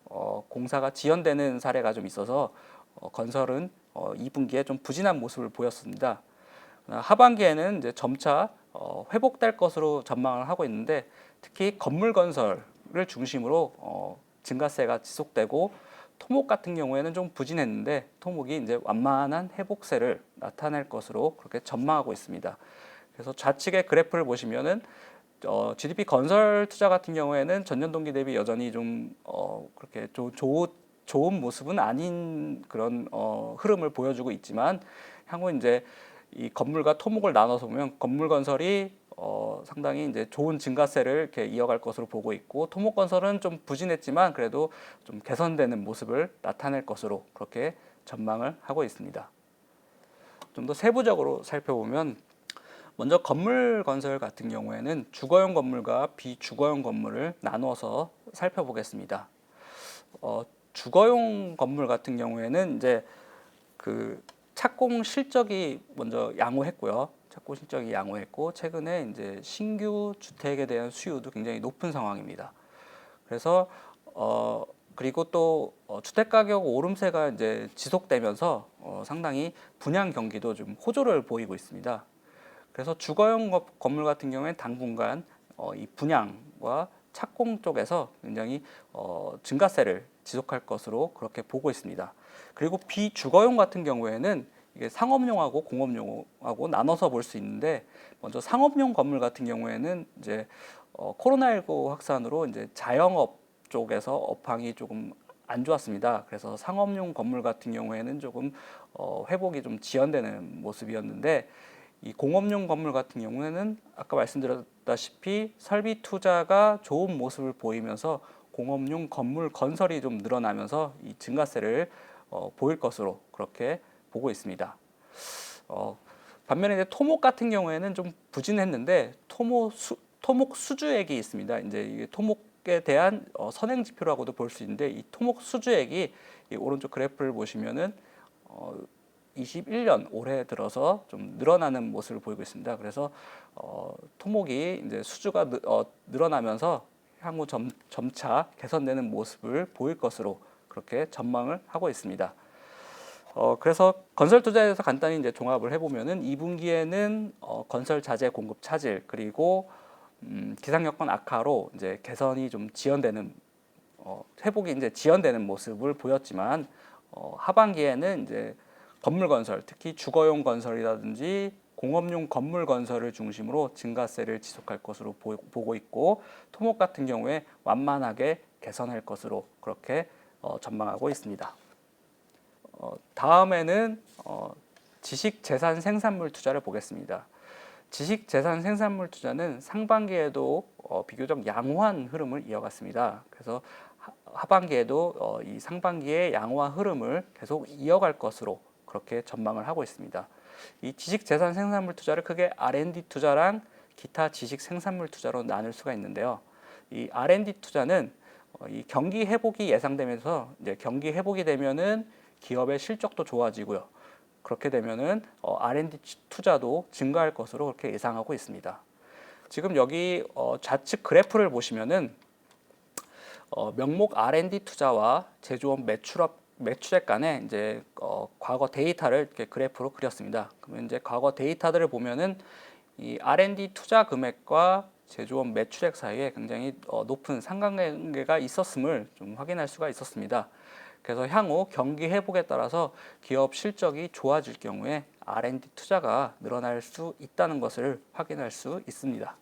공사가 지연되는 사례가 좀 있어서 건설은 2분기에 좀 부진한 모습을 보였습니다. 하반기에는 이제 점차 회복될 것으로 전망을 하고 있는데 특히 건물 건설을 중심으로 증가세가 지속되고 토목 같은 경우에는 좀 부진했는데 토목이 이제 완만한 회복세를 나타낼 것으로 그렇게 전망하고 있습니다. 그래서 좌측의 그래프를 보시면은 GDP 건설 투자 같은 경우에는 전년 동기 대비 여전히 좀 그렇게 좋은 모습은 아닌 그런 흐름을 보여주고 있지만 향후 이제 이 건물과 토목을 나눠서 보면 건물 건설이 상당히 이제 좋은 증가세를 이렇게 이어갈 것으로 보고 있고 토목 건설은 좀 부진했지만 그래도 좀 개선되는 모습을 나타낼 것으로 그렇게 전망을 하고 있습니다. 좀 더 세부적으로 살펴보면 먼저 건물 건설 같은 경우에는 주거용 건물과 비주거용 건물을 나누어서 살펴보겠습니다. 주거용 건물 같은 경우에는 이제 그 착공 실적이 먼저 양호했고요. 착공 실적이 양호했고 최근에 이제 신규 주택에 대한 수요도 굉장히 높은 상황입니다. 그래서 그리고 또 주택 가격 오름세가 이제 지속되면서 상당히 분양 경기도 좀 호조를 보이고 있습니다. 그래서 주거용 건물 같은 경우에는 당분간 이 분양과 착공 쪽에서 굉장히 증가세를 지속할 것으로 그렇게 보고 있습니다. 그리고 비주거용 같은 경우에는 이게 상업용하고 공업용하고 나눠서 볼 수 있는데 먼저 상업용 건물 같은 경우에는 이제 코로나19 확산으로 이제 자영업 쪽에서 업황이 조금 안 좋았습니다. 그래서 상업용 건물 같은 경우에는 조금 회복이 좀 지연되는 모습이었는데 이 공업용 건물 같은 경우에는 아까 말씀드렸다시피 설비 투자가 좋은 모습을 보이면서 공업용 건물 건설이 좀 늘어나면서 이 증가세를 보일 것으로 그렇게 보고 있습니다. 반면에 이제 토목 같은 경우에는 좀 부진했는데 토목 수주액이 있습니다. 이제 이게 토목에 대한 선행 지표라고도 볼 수 있는데 이 토목 수주액이 이 오른쪽 그래프를 보시면은 21년 올해 들어서 좀 늘어나는 모습을 보이고 있습니다. 그래서 토목이 이제 수주가 늘어나면서 향후 점차 개선되는 모습을 보일 것으로 그렇게 전망을 하고 있습니다. 그래서 건설 투자에 대해서 간단히 이제 종합을 해보면은 2분기에는 건설 자재 공급 차질 그리고 기상 여건 악화로 이제 개선이 좀 지연되는 회복이 이제 지연되는 모습을 보였지만 하반기에는 이제 건물 건설, 특히 주거용 건설이라든지 공업용 건물 건설을 중심으로 증가세를 지속할 것으로 보고 있고 토목 같은 경우에 완만하게 개선할 것으로 그렇게 전망하고 있습니다. 다음에는 지식재산 생산물 투자를 보겠습니다. 지식재산 생산물 투자는 상반기에도 비교적 양호한 흐름을 이어갔습니다. 그래서 하반기에도 이 상반기의 양호한 흐름을 계속 이어갈 것으로 그렇게 전망을 하고 있습니다. 이 지식재산 생산물 투자를 크게 R&D 투자랑 기타 지식 생산물 투자로 나눌 수가 있는데요. 이 R&D 투자는 이 경기 회복이 예상되면서 이제 경기 회복이 되면은 기업의 실적도 좋아지고요. 그렇게 되면은 R&D 투자도 증가할 것으로 그렇게 예상하고 있습니다. 지금 여기 좌측 그래프를 보시면은 명목 R&D 투자와 제조업 매출액 간에 이제 과거 데이터를 이렇게 그래프로 그렸습니다. 그러면 이제 과거 데이터들을 보면은 이 R&D 투자 금액과 제조업 매출액 사이에 굉장히 높은 상관관계가 있었음을 좀 확인할 수가 있었습니다. 그래서 향후 경기 회복에 따라서 기업 실적이 좋아질 경우에 R&D 투자가 늘어날 수 있다는 것을 확인할 수 있습니다.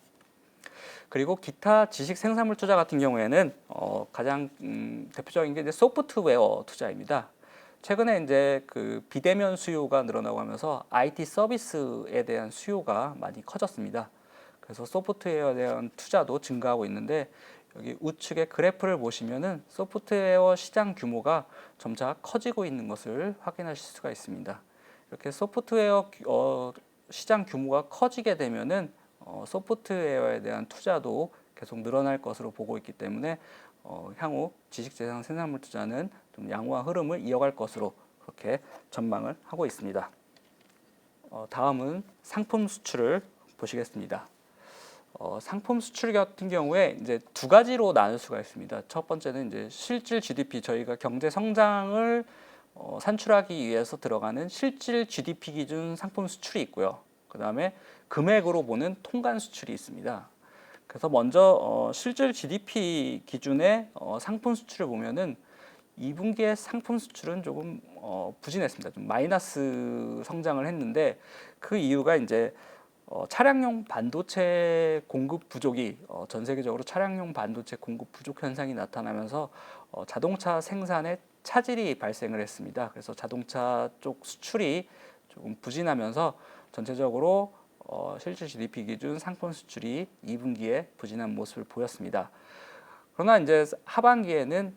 그리고 기타 지식 생산물 투자 같은 경우에는 가장 대표적인 게 이제 소프트웨어 투자입니다. 최근에 이제 그 비대면 수요가 늘어나고 하면서 IT 서비스에 대한 수요가 많이 커졌습니다. 그래서 소프트웨어에 대한 투자도 증가하고 있는데 여기 우측의 그래프를 보시면은 소프트웨어 시장 규모가 점차 커지고 있는 것을 확인하실 수가 있습니다. 이렇게 소프트웨어 시장 규모가 커지게 되면은 소프트웨어에 대한 투자도 계속 늘어날 것으로 보고 있기 때문에 향후 지식재산 생산물 투자는 좀 양호한 흐름을 이어갈 것으로 그렇게 전망을 하고 있습니다. 다음은 상품 수출을 보시겠습니다. 상품 수출 같은 경우에 이제 두 가지로 나눌 수가 있습니다. 첫 번째는 이제 실질 GDP, 저희가 경제 성장을 산출하기 위해서 들어가는 실질 GDP 기준 상품 수출이 있고요. 그 다음에 금액으로 보는 통관 수출이 있습니다. 그래서 먼저 실질 GDP 기준의 상품 수출을 보면은 2분기의 상품 수출은 조금 부진했습니다. 좀 마이너스 성장을 했는데 그 이유가 이제 차량용 반도체 공급 부족이 전 세계적으로 차량용 반도체 공급 부족 현상이 나타나면서 자동차 생산에 차질이 발생을 했습니다. 그래서 자동차 쪽 수출이 조금 부진하면서 전체적으로 실질 GDP 기준 상품 수출이 2분기에 부진한 모습을 보였습니다. 그러나 이제 하반기에는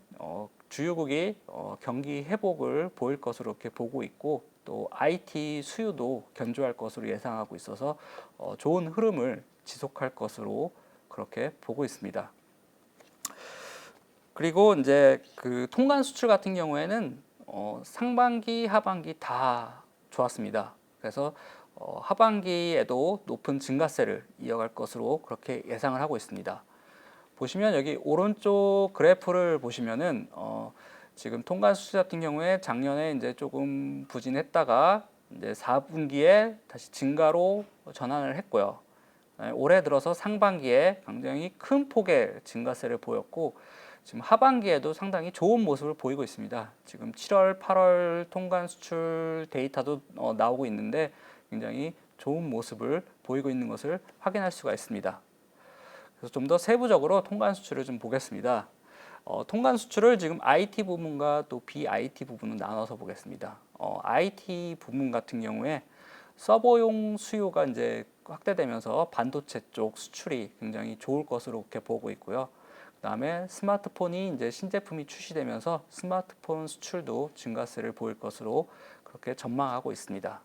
주요국이 경기 회복을 보일 것으로 이렇게 보고 있고 또 IT 수요도 견조할 것으로 예상하고 있어서 좋은 흐름을 지속할 것으로 그렇게 보고 있습니다. 그리고 이제 그 통관 수출 같은 경우에는 상반기, 하반기 다 좋았습니다. 그래서 하반기에도 높은 증가세를 이어갈 것으로 그렇게 예상을 하고 있습니다. 보시면 여기 오른쪽 그래프를 보시면은 지금 통관 수출 같은 경우에 작년에 이제 조금 부진했다가 이제 4분기에 다시 증가로 전환을 했고요. 올해 들어서 상반기에 굉장히 큰 폭의 증가세를 보였고 지금 하반기에도 상당히 좋은 모습을 보이고 있습니다. 지금 7월, 8월 통관 수출 데이터도 나오고 있는데 굉장히 좋은 모습을 보이고 있는 것을 확인할 수가 있습니다. 그래서 좀 더 세부적으로 통관 수출을 좀 보겠습니다. 통관 수출을 지금 IT 부분과 또 BIT 부분을 나눠서 보겠습니다. IT 부분 같은 경우에 서버용 수요가 이제 확대되면서 반도체 쪽 수출이 굉장히 좋을 것으로 이렇게 보고 있고요. 그다음에 스마트폰이 이제 신제품이 출시되면서 스마트폰 수출도 증가세를 보일 것으로 그렇게 전망하고 있습니다.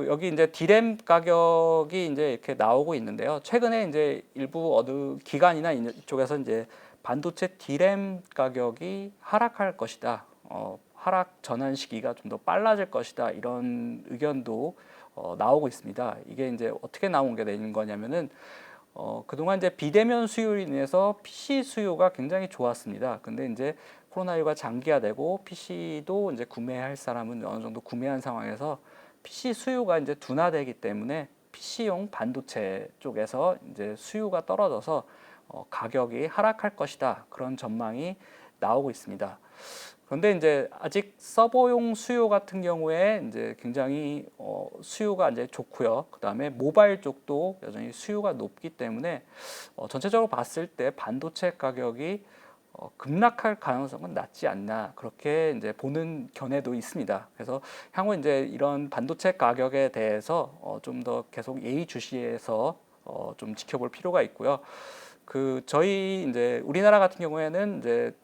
여기 이제 디램 가격이 이제 이렇게 나오고 있는데요. 최근에 이제 일부 어느 기관이나 이쪽에서 이제 반도체 디램 가격이 하락할 것이다. 하락 전환 시기가 좀 더 빨라질 것이다. 이런 의견도 나오고 있습니다. 이게 이제 어떻게 나온 게 되는 거냐면은 그동안 이제 비대면 수요로 인해서 PC 수요가 굉장히 좋았습니다. 근데 이제 코로나19가 장기화되고 PC도 이제 구매할 사람은 어느 정도 구매한 상황에서 PC 수요가 이제 둔화되기 때문에 PC용 반도체 쪽에서 이제 수요가 떨어져서 가격이 하락할 것이다. 그런 전망이 나오고 있습니다. 그런데 이제 아직 서버용 수요 같은 경우에 이제 굉장히 수요가 이제 좋고요. 그다음에 모바일 쪽도 여전히 수요가 높기 때문에 전체적으로 봤을 때 반도체 가격이 급락할 가능성은 낮지 않나 그렇게 이제 보는 견해도 있습니다. 그래서 향후 이제 이런 반도체 가격에 대해서 좀 더 계속 예의주시해서 좀 지켜볼 필요가 있고요. 저희 이제 우리나라 같은 경우에는 이제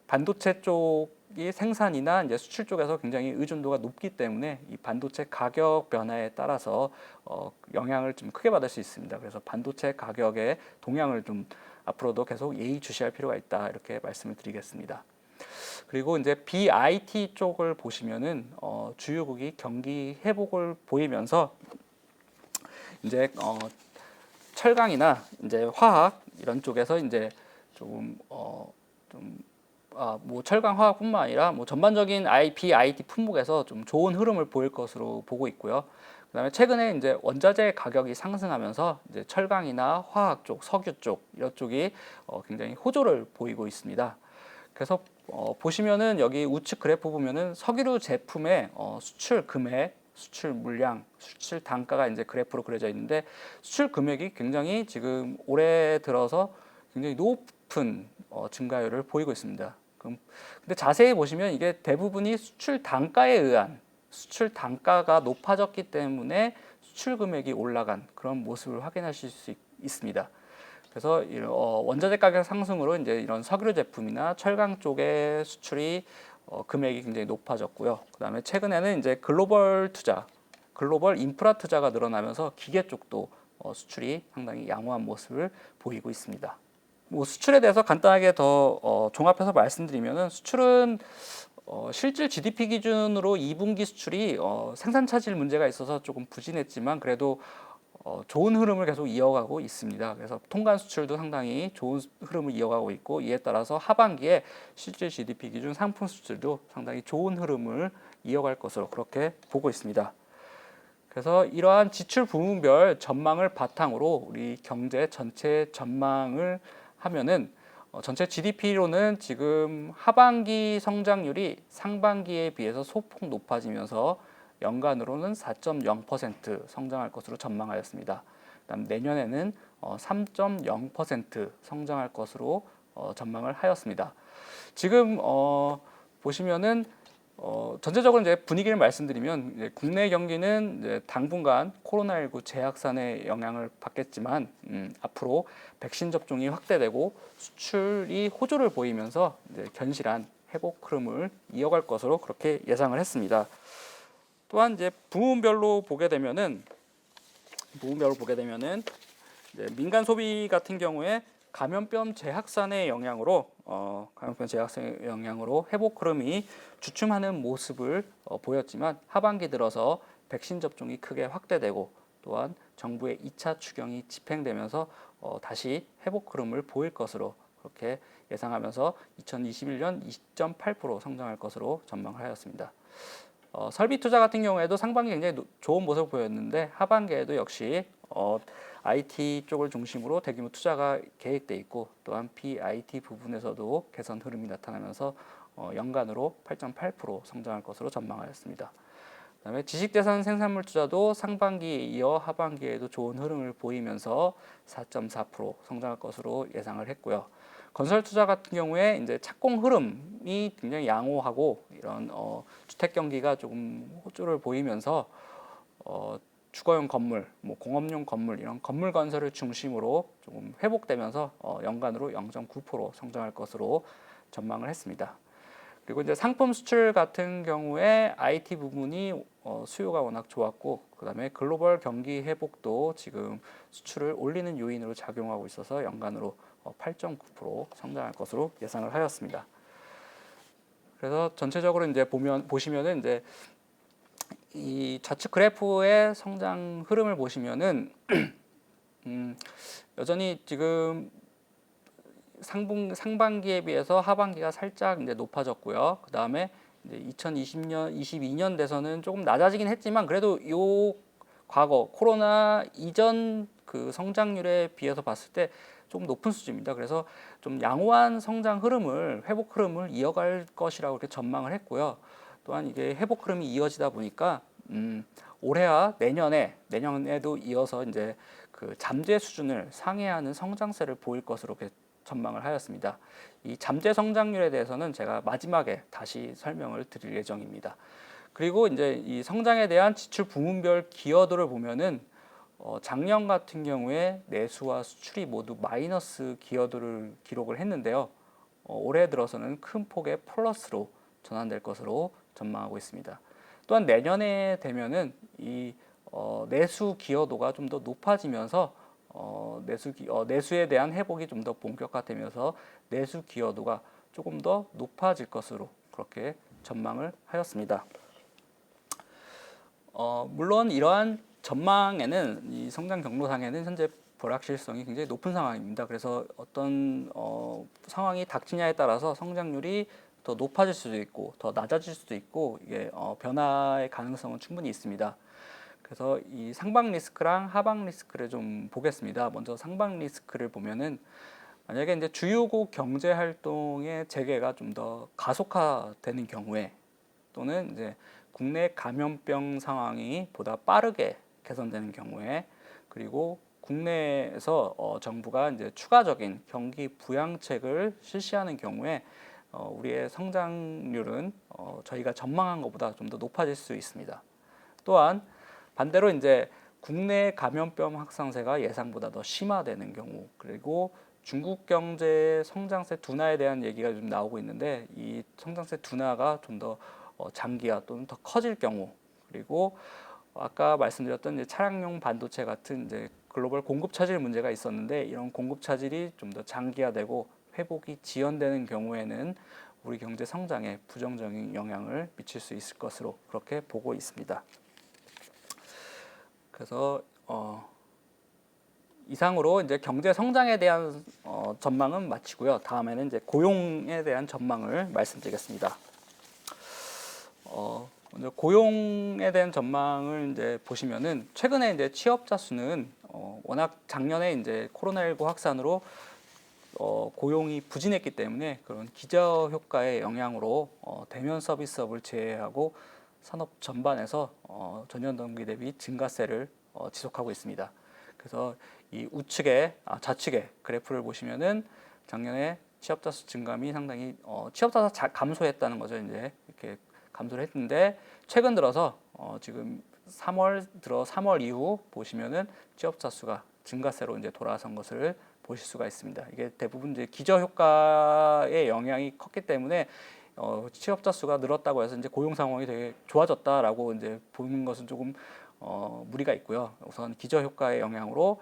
반도체 쪽이 생산이나 이제 수출 쪽에서 굉장히 의존도가 높기 때문에 이 반도체 가격 변화에 따라서 영향을 좀 크게 받을 수 있습니다. 그래서 반도체 가격의 동향을 좀 앞으로도 계속 예의주시할 필요가 있다 이렇게 말씀을 드리겠습니다. 그리고 이제 BIT 쪽을 보시면은 주요국이 경기 회복을 보이면서 이제 철강이나 이제 화학 이런 쪽에서 이제 뭐 철강 화학뿐만 아니라 뭐 전반적인 BIT 품목에서 좀 좋은 흐름을 보일 것으로 보고 있고요. 그다음에 최근에 이제 원자재 가격이 상승하면서 이제 철강이나 화학 쪽, 석유 쪽 이런 쪽이 굉장히 호조를 보이고 있습니다. 그래서 보시면은 여기 우측 그래프 보면은 석유류 제품의 수출 금액, 수출 물량, 수출 단가가 이제 그래프로 그려져 있는데 수출 금액이 굉장히 지금 올해 들어서 굉장히 높은 증가율을 보이고 있습니다. 근데 자세히 보시면 이게 대부분이 수출 단가에 의한 수출 단가가 높아졌기 때문에 수출 금액이 올라간 그런 모습을 확인하실 수 있습니다. 그래서 원자재 가격 상승으로 이제 이런 석유 제품이나 철강 쪽의 수출이 금액이 굉장히 높아졌고요. 그다음에 최근에는 이제 글로벌 투자, 글로벌 인프라 투자가 늘어나면서 기계 쪽도 수출이 상당히 양호한 모습을 보이고 있습니다. 뭐 수출에 대해서 간단하게 더 종합해서 말씀드리면은 수출은 실질 GDP 기준으로 2분기 수출이 생산 차질 문제가 있어서 조금 부진했지만 그래도 좋은 흐름을 계속 이어가고 있습니다. 그래서 통관 수출도 상당히 좋은 흐름을 이어가고 있고 이에 따라서 하반기에 실질 GDP 기준 상품 수출도 상당히 좋은 흐름을 이어갈 것으로 그렇게 보고 있습니다. 그래서 이러한 지출 부문별 전망을 바탕으로 우리 경제 전체 전망을 하면은 전체 GDP로는 지금 하반기 성장률이 상반기에 비해서 소폭 높아지면서 연간으로는 4.0% 성장할 것으로 전망하였습니다. 그다음 내년에는 3.0% 성장할 것으로 전망을 하였습니다. 지금 보시면은 전체적으로 이제 분위기를 말씀드리면 이제 국내 경기는 이제 당분간 코로나19 재확산의 영향을 받겠지만 앞으로 백신 접종이 확대되고 수출이 호조를 보이면서 이제 견실한 회복 흐름을 이어갈 것으로 그렇게 예상을 했습니다. 또한 이제 부문별로 보게 되면은 이제 민간 소비 같은 경우에 감염병 재확산의 영향으로 회복 흐름이 주춤하는 모습을 보였지만 하반기 들어서 백신 접종이 크게 확대되고 또한 정부의 2차 추경이 집행되면서 다시 회복 흐름을 보일 것으로 그렇게 예상하면서 2021년 2.8% 성장할 것으로 전망하였습니다. 설비 투자 같은 경우에도 상반기 굉장히 좋은 모습을 보였는데 하반기에도 역시 IT 쪽을 중심으로 대규모 투자가 계획돼 있고 또한 BIT 부분에서도 개선 흐름이 나타나면서 연간으로 8.8% 성장할 것으로 전망하였습니다. 그다음에 지식재산 생산물 투자도 상반기에 이어 하반기에도 좋은 흐름을 보이면서 4.4% 성장할 것으로 예상을 했고요. 건설 투자 같은 경우에 이제 착공 흐름이 굉장히 양호하고 이런 주택 경기가 조금 호조를 보이면서 주거용 건물, 뭐 공업용 건물 이런 건물 건설을 중심으로 조금 회복되면서 연간으로 0.9% 성장할 것으로 전망을 했습니다. 그리고 이제 상품 수출 같은 경우에 IT 부분이 수요가 워낙 좋았고 그다음에 글로벌 경기 회복도 지금 수출을 올리는 요인으로 작용하고 있어서 연간으로 8.9% 성장할 것으로 예상을 하였습니다. 그래서 전체적으로 이제 보시면은 이제 이 좌측 그래프의 성장 흐름을 보시면은 여전히 지금 상반기에 비해서 하반기가 살짝 이제 높아졌고요. 그 다음에 이제 2020년, 22년 돼서는 조금 낮아지긴 했지만 그래도 요 과거 코로나 이전 그 성장률에 비해서 봤을 때 조금 높은 수준입니다. 그래서 좀 양호한 성장 흐름을 회복 흐름을 이어갈 것이라고 이렇게 전망을 했고요. 또한 이게 회복 흐름이 이어지다 보니까 올해와 내년에도 이어서 이제 그 잠재 수준을 상회하는 성장세를 보일 것으로 전망을 하였습니다. 이 잠재 성장률에 대해서는 제가 마지막에 다시 설명을 드릴 예정입니다. 그리고 이제 이 성장에 대한 지출 부문별 기여도를 보면은 작년 같은 경우에 내수와 수출이 모두 마이너스 기여도를 기록을 했는데요. 올해 들어서는 큰 폭의 플러스로 전환될 것으로 전망하고 있습니다. 또한 내년에 되면은 이 내수 기여도가 좀 더 높아지면서 내수에 대한 회복이 좀 더 본격화되면서 내수 기여도가 조금 더 높아질 것으로 그렇게 전망을 하였습니다. 물론 이러한 전망에는 이 성장 경로상에는 현재 불확실성이 굉장히 높은 상황입니다. 그래서 어떤 상황이 닥치냐에 따라서 성장률이 더 높아질 수도 있고 더 낮아질 수도 있고 이게 변화의 가능성은 충분히 있습니다. 그래서 이 상방 리스크랑 하방 리스크를 좀 보겠습니다. 먼저 상방 리스크를 보면은 만약에 이제 주요국 경제 활동의 재개가 좀 더 가속화되는 경우에 또는 이제 국내 감염병 상황이 보다 빠르게 개선되는 경우에 그리고 국내에서 정부가 이제 추가적인 경기 부양책을 실시하는 경우에 우리의 성장률은 저희가 전망한 것보다 좀 더 높아질 수 있습니다. 또한 반대로 이제 국내 감염병 확산세가 예상보다 더 심화되는 경우 그리고 중국 경제 성장세 둔화에 대한 얘기가 좀 나오고 있는데 이 성장세 둔화가 좀 더 장기화 또는 더 커질 경우 그리고 아까 말씀드렸던 이제 차량용 반도체 같은 이제 글로벌 공급 차질 문제가 있었는데 이런 공급 차질이 좀 더 장기화되고 회복이 지연되는 경우에는 우리 경제 성장에 부정적인 영향을 미칠 수 있을 것으로 그렇게 보고 있습니다. 그래서 이상으로 이제 경제 성장에 대한 전망은 마치고요. 다음에는 이제 고용에 대한 전망을 말씀드리겠습니다. 먼저 고용에 대한 전망을 이제 보시면은 최근에 이제 취업자 수는 워낙 작년에 이제 코로나19 확산으로 고용이 부진했기 때문에 그런 기저 효과의 영향으로 대면 서비스업을 제외하고 산업 전반에서 전년 동기 대비 증가세를 지속하고 있습니다. 그래서 이 좌측에 그래프를 보시면은 작년에 취업자 수 증감이 상당히 취업자 수 감소했다는 거죠. 이제 이렇게 감소를 했는데 최근 들어서 지금 3월 이후 보시면은 취업자 수가 증가세로 이제 돌아선 것을 보실 수가 있습니다. 이게 대부분 이제 기저 효과의 영향이 컸기 때문에 취업자 수가 늘었다고 해서 이제 고용 상황이 되게 좋아졌다라고 이제 보는 것은 조금 무리가 있고요. 우선 기저 효과의 영향으로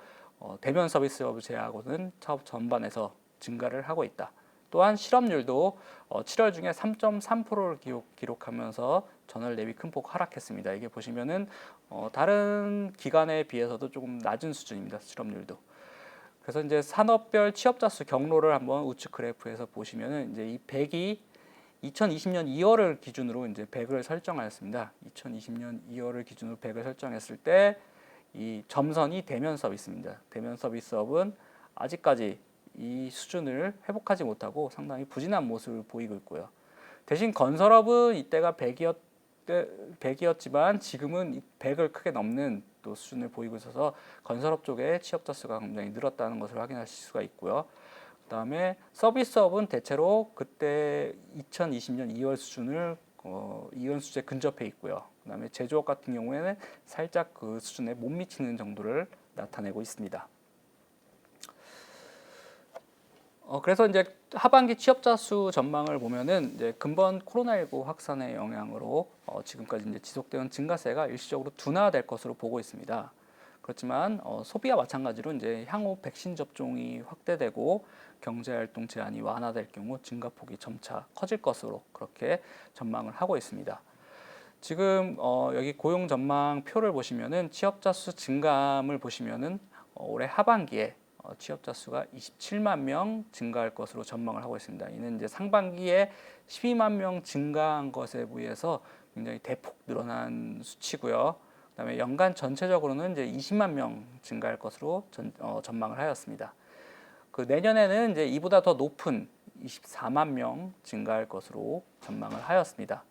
대면 서비스업을 제외하고는 사업 전반에서 증가를 하고 있다. 또한 실업률도 7월 중에 3.3%를 기록하면서 전월 대비 큰 폭 하락했습니다. 이게 보시면은 다른 기간에 비해서도 조금 낮은 수준입니다. 실업률도. 그래서 이제 산업별 취업자 수 경로를 한번 우측 그래프에서 보시면은 이제 이 100이 2020년 2월을 기준으로 이제 100을 설정하였습니다. 2020년 2월을 기준으로 100을 설정했을 때 이 점선이 대면 서비스입니다. 대면 서비스업은 아직까지 이 수준을 회복하지 못하고 상당히 부진한 모습을 보이고 있고요. 대신 건설업은 이때가 100이었지만 지금은 100을 크게 넘는 또 수준을 보이고 있어서 건설업 쪽에 취업자 수가 굉장히 늘었다는 것을 확인하실 수가 있고요. 그다음에 서비스업은 대체로 그때 2020년 2월 수준을 이원 수준에 근접해 있고요. 그다음에 제조업 같은 경우에는 살짝 그 수준에 못 미치는 정도를 나타내고 있습니다. 그래서 이제 하반기 취업자 수 전망을 보면은 이제 근본 코로나19 확산의 영향으로 지금까지 이제 지속되는 증가세가 일시적으로 둔화될 것으로 보고 있습니다. 그렇지만 소비와 마찬가지로 이제 향후 백신 접종이 확대되고 경제 활동 제한이 완화될 경우 증가폭이 점차 커질 것으로 그렇게 전망을 하고 있습니다. 지금 여기 고용 전망 표를 보시면은 취업자 수 증감을 보시면은 올해 하반기에 취업자 수가 27만 명 증가할 것으로 전망을 하고 있습니다. 이는 이제 상반기에 12만 명 증가한 것에 비해서 굉장히 대폭 늘어난 수치고요. 그다음에 연간 전체적으로는 이제 20만 명 증가할 것으로 전망을 하였습니다. 그 내년에는 이제 이보다 더 높은 24만 명 증가할 것으로 전망을 하였습니다.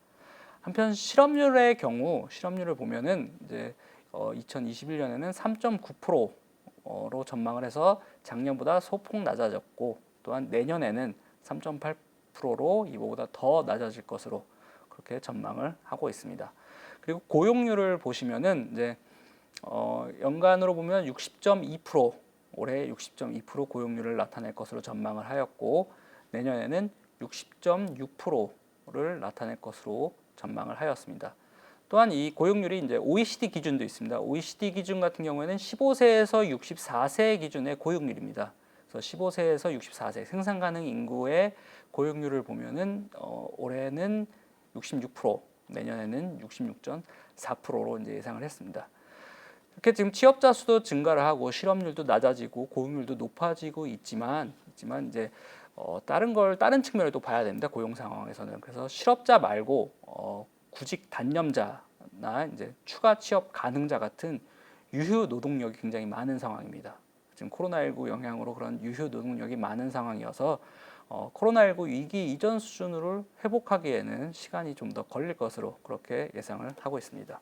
한편 실업률의 경우 실업률을 보면은 이제 2021년에는 3.9%로 전망을 해서 작년보다 소폭 낮아졌고 또한 내년에는 3.8%로 이보다 더 낮아질 것으로 그렇게 전망을 하고 있습니다. 그리고 고용률을 보시면은 이제 연간으로 보면 60.2% 올해 60.2% 고용률을 나타낼 것으로 전망을 하였고 내년에는 60.6%를 나타낼 것으로 전망을 하였습니다. 또한 이 고용률이 이제 OECD 기준도 있습니다. OECD 기준 같은 경우에는 15세에서 64세 기준의 고용률입니다. 그래서 15세에서 64세 생산 가능 인구의 고용률을 보면은 올해는 66%, 내년에는 66.4%로 이제 예상을 했습니다. 이렇게 지금 취업자 수도 증가를 하고 실업률도 낮아지고 고용률도 높아지고 있지만 이제 다른 측면을 또 봐야 됩니다. 고용 상황에서는. 그래서 실업자 말고 구직 단념자나 이제 추가 취업 가능자 같은 유휴 노동력이 굉장히 많은 상황입니다. 지금 코로나19 영향으로 그런 유휴 노동력이 많은 상황이어서 코로나19 위기 이전 수준으로 회복하기에는 시간이 좀 더 걸릴 것으로 그렇게 예상을 하고 있습니다.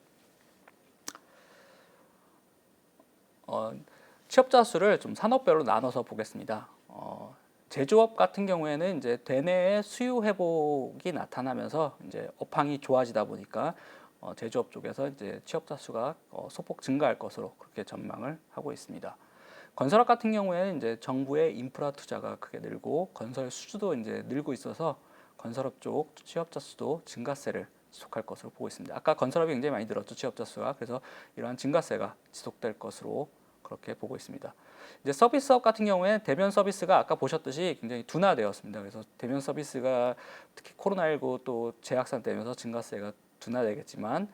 취업자 수를 좀 산업별로 나눠서 보겠습니다. 제조업 같은 경우에는 이제 대내의 수요 회복이 나타나면서 이제 업황이 좋아지다 보니까 제조업 쪽에서 이제 취업자 수가 소폭 증가할 것으로 그렇게 전망을 하고 있습니다. 건설업 같은 경우에는 이제 정부의 인프라 투자가 크게 늘고 건설 수주도 이제 늘고 있어서 건설업 쪽 취업자 수도 증가세를 지속할 것으로 보고 있습니다. 아까 건설업이 굉장히 많이 늘었죠, 취업자 수가. 그래서 이러한 증가세가 지속될 것으로 그렇게 보고 있습니다. 이제 서비스업 같은 경우에 대면 서비스가 아까 보셨듯이 굉장히 둔화되었습니다. 그래서 대면 서비스가 특히 코로나19 또 재확산 되면서 증가세가 둔화되겠지만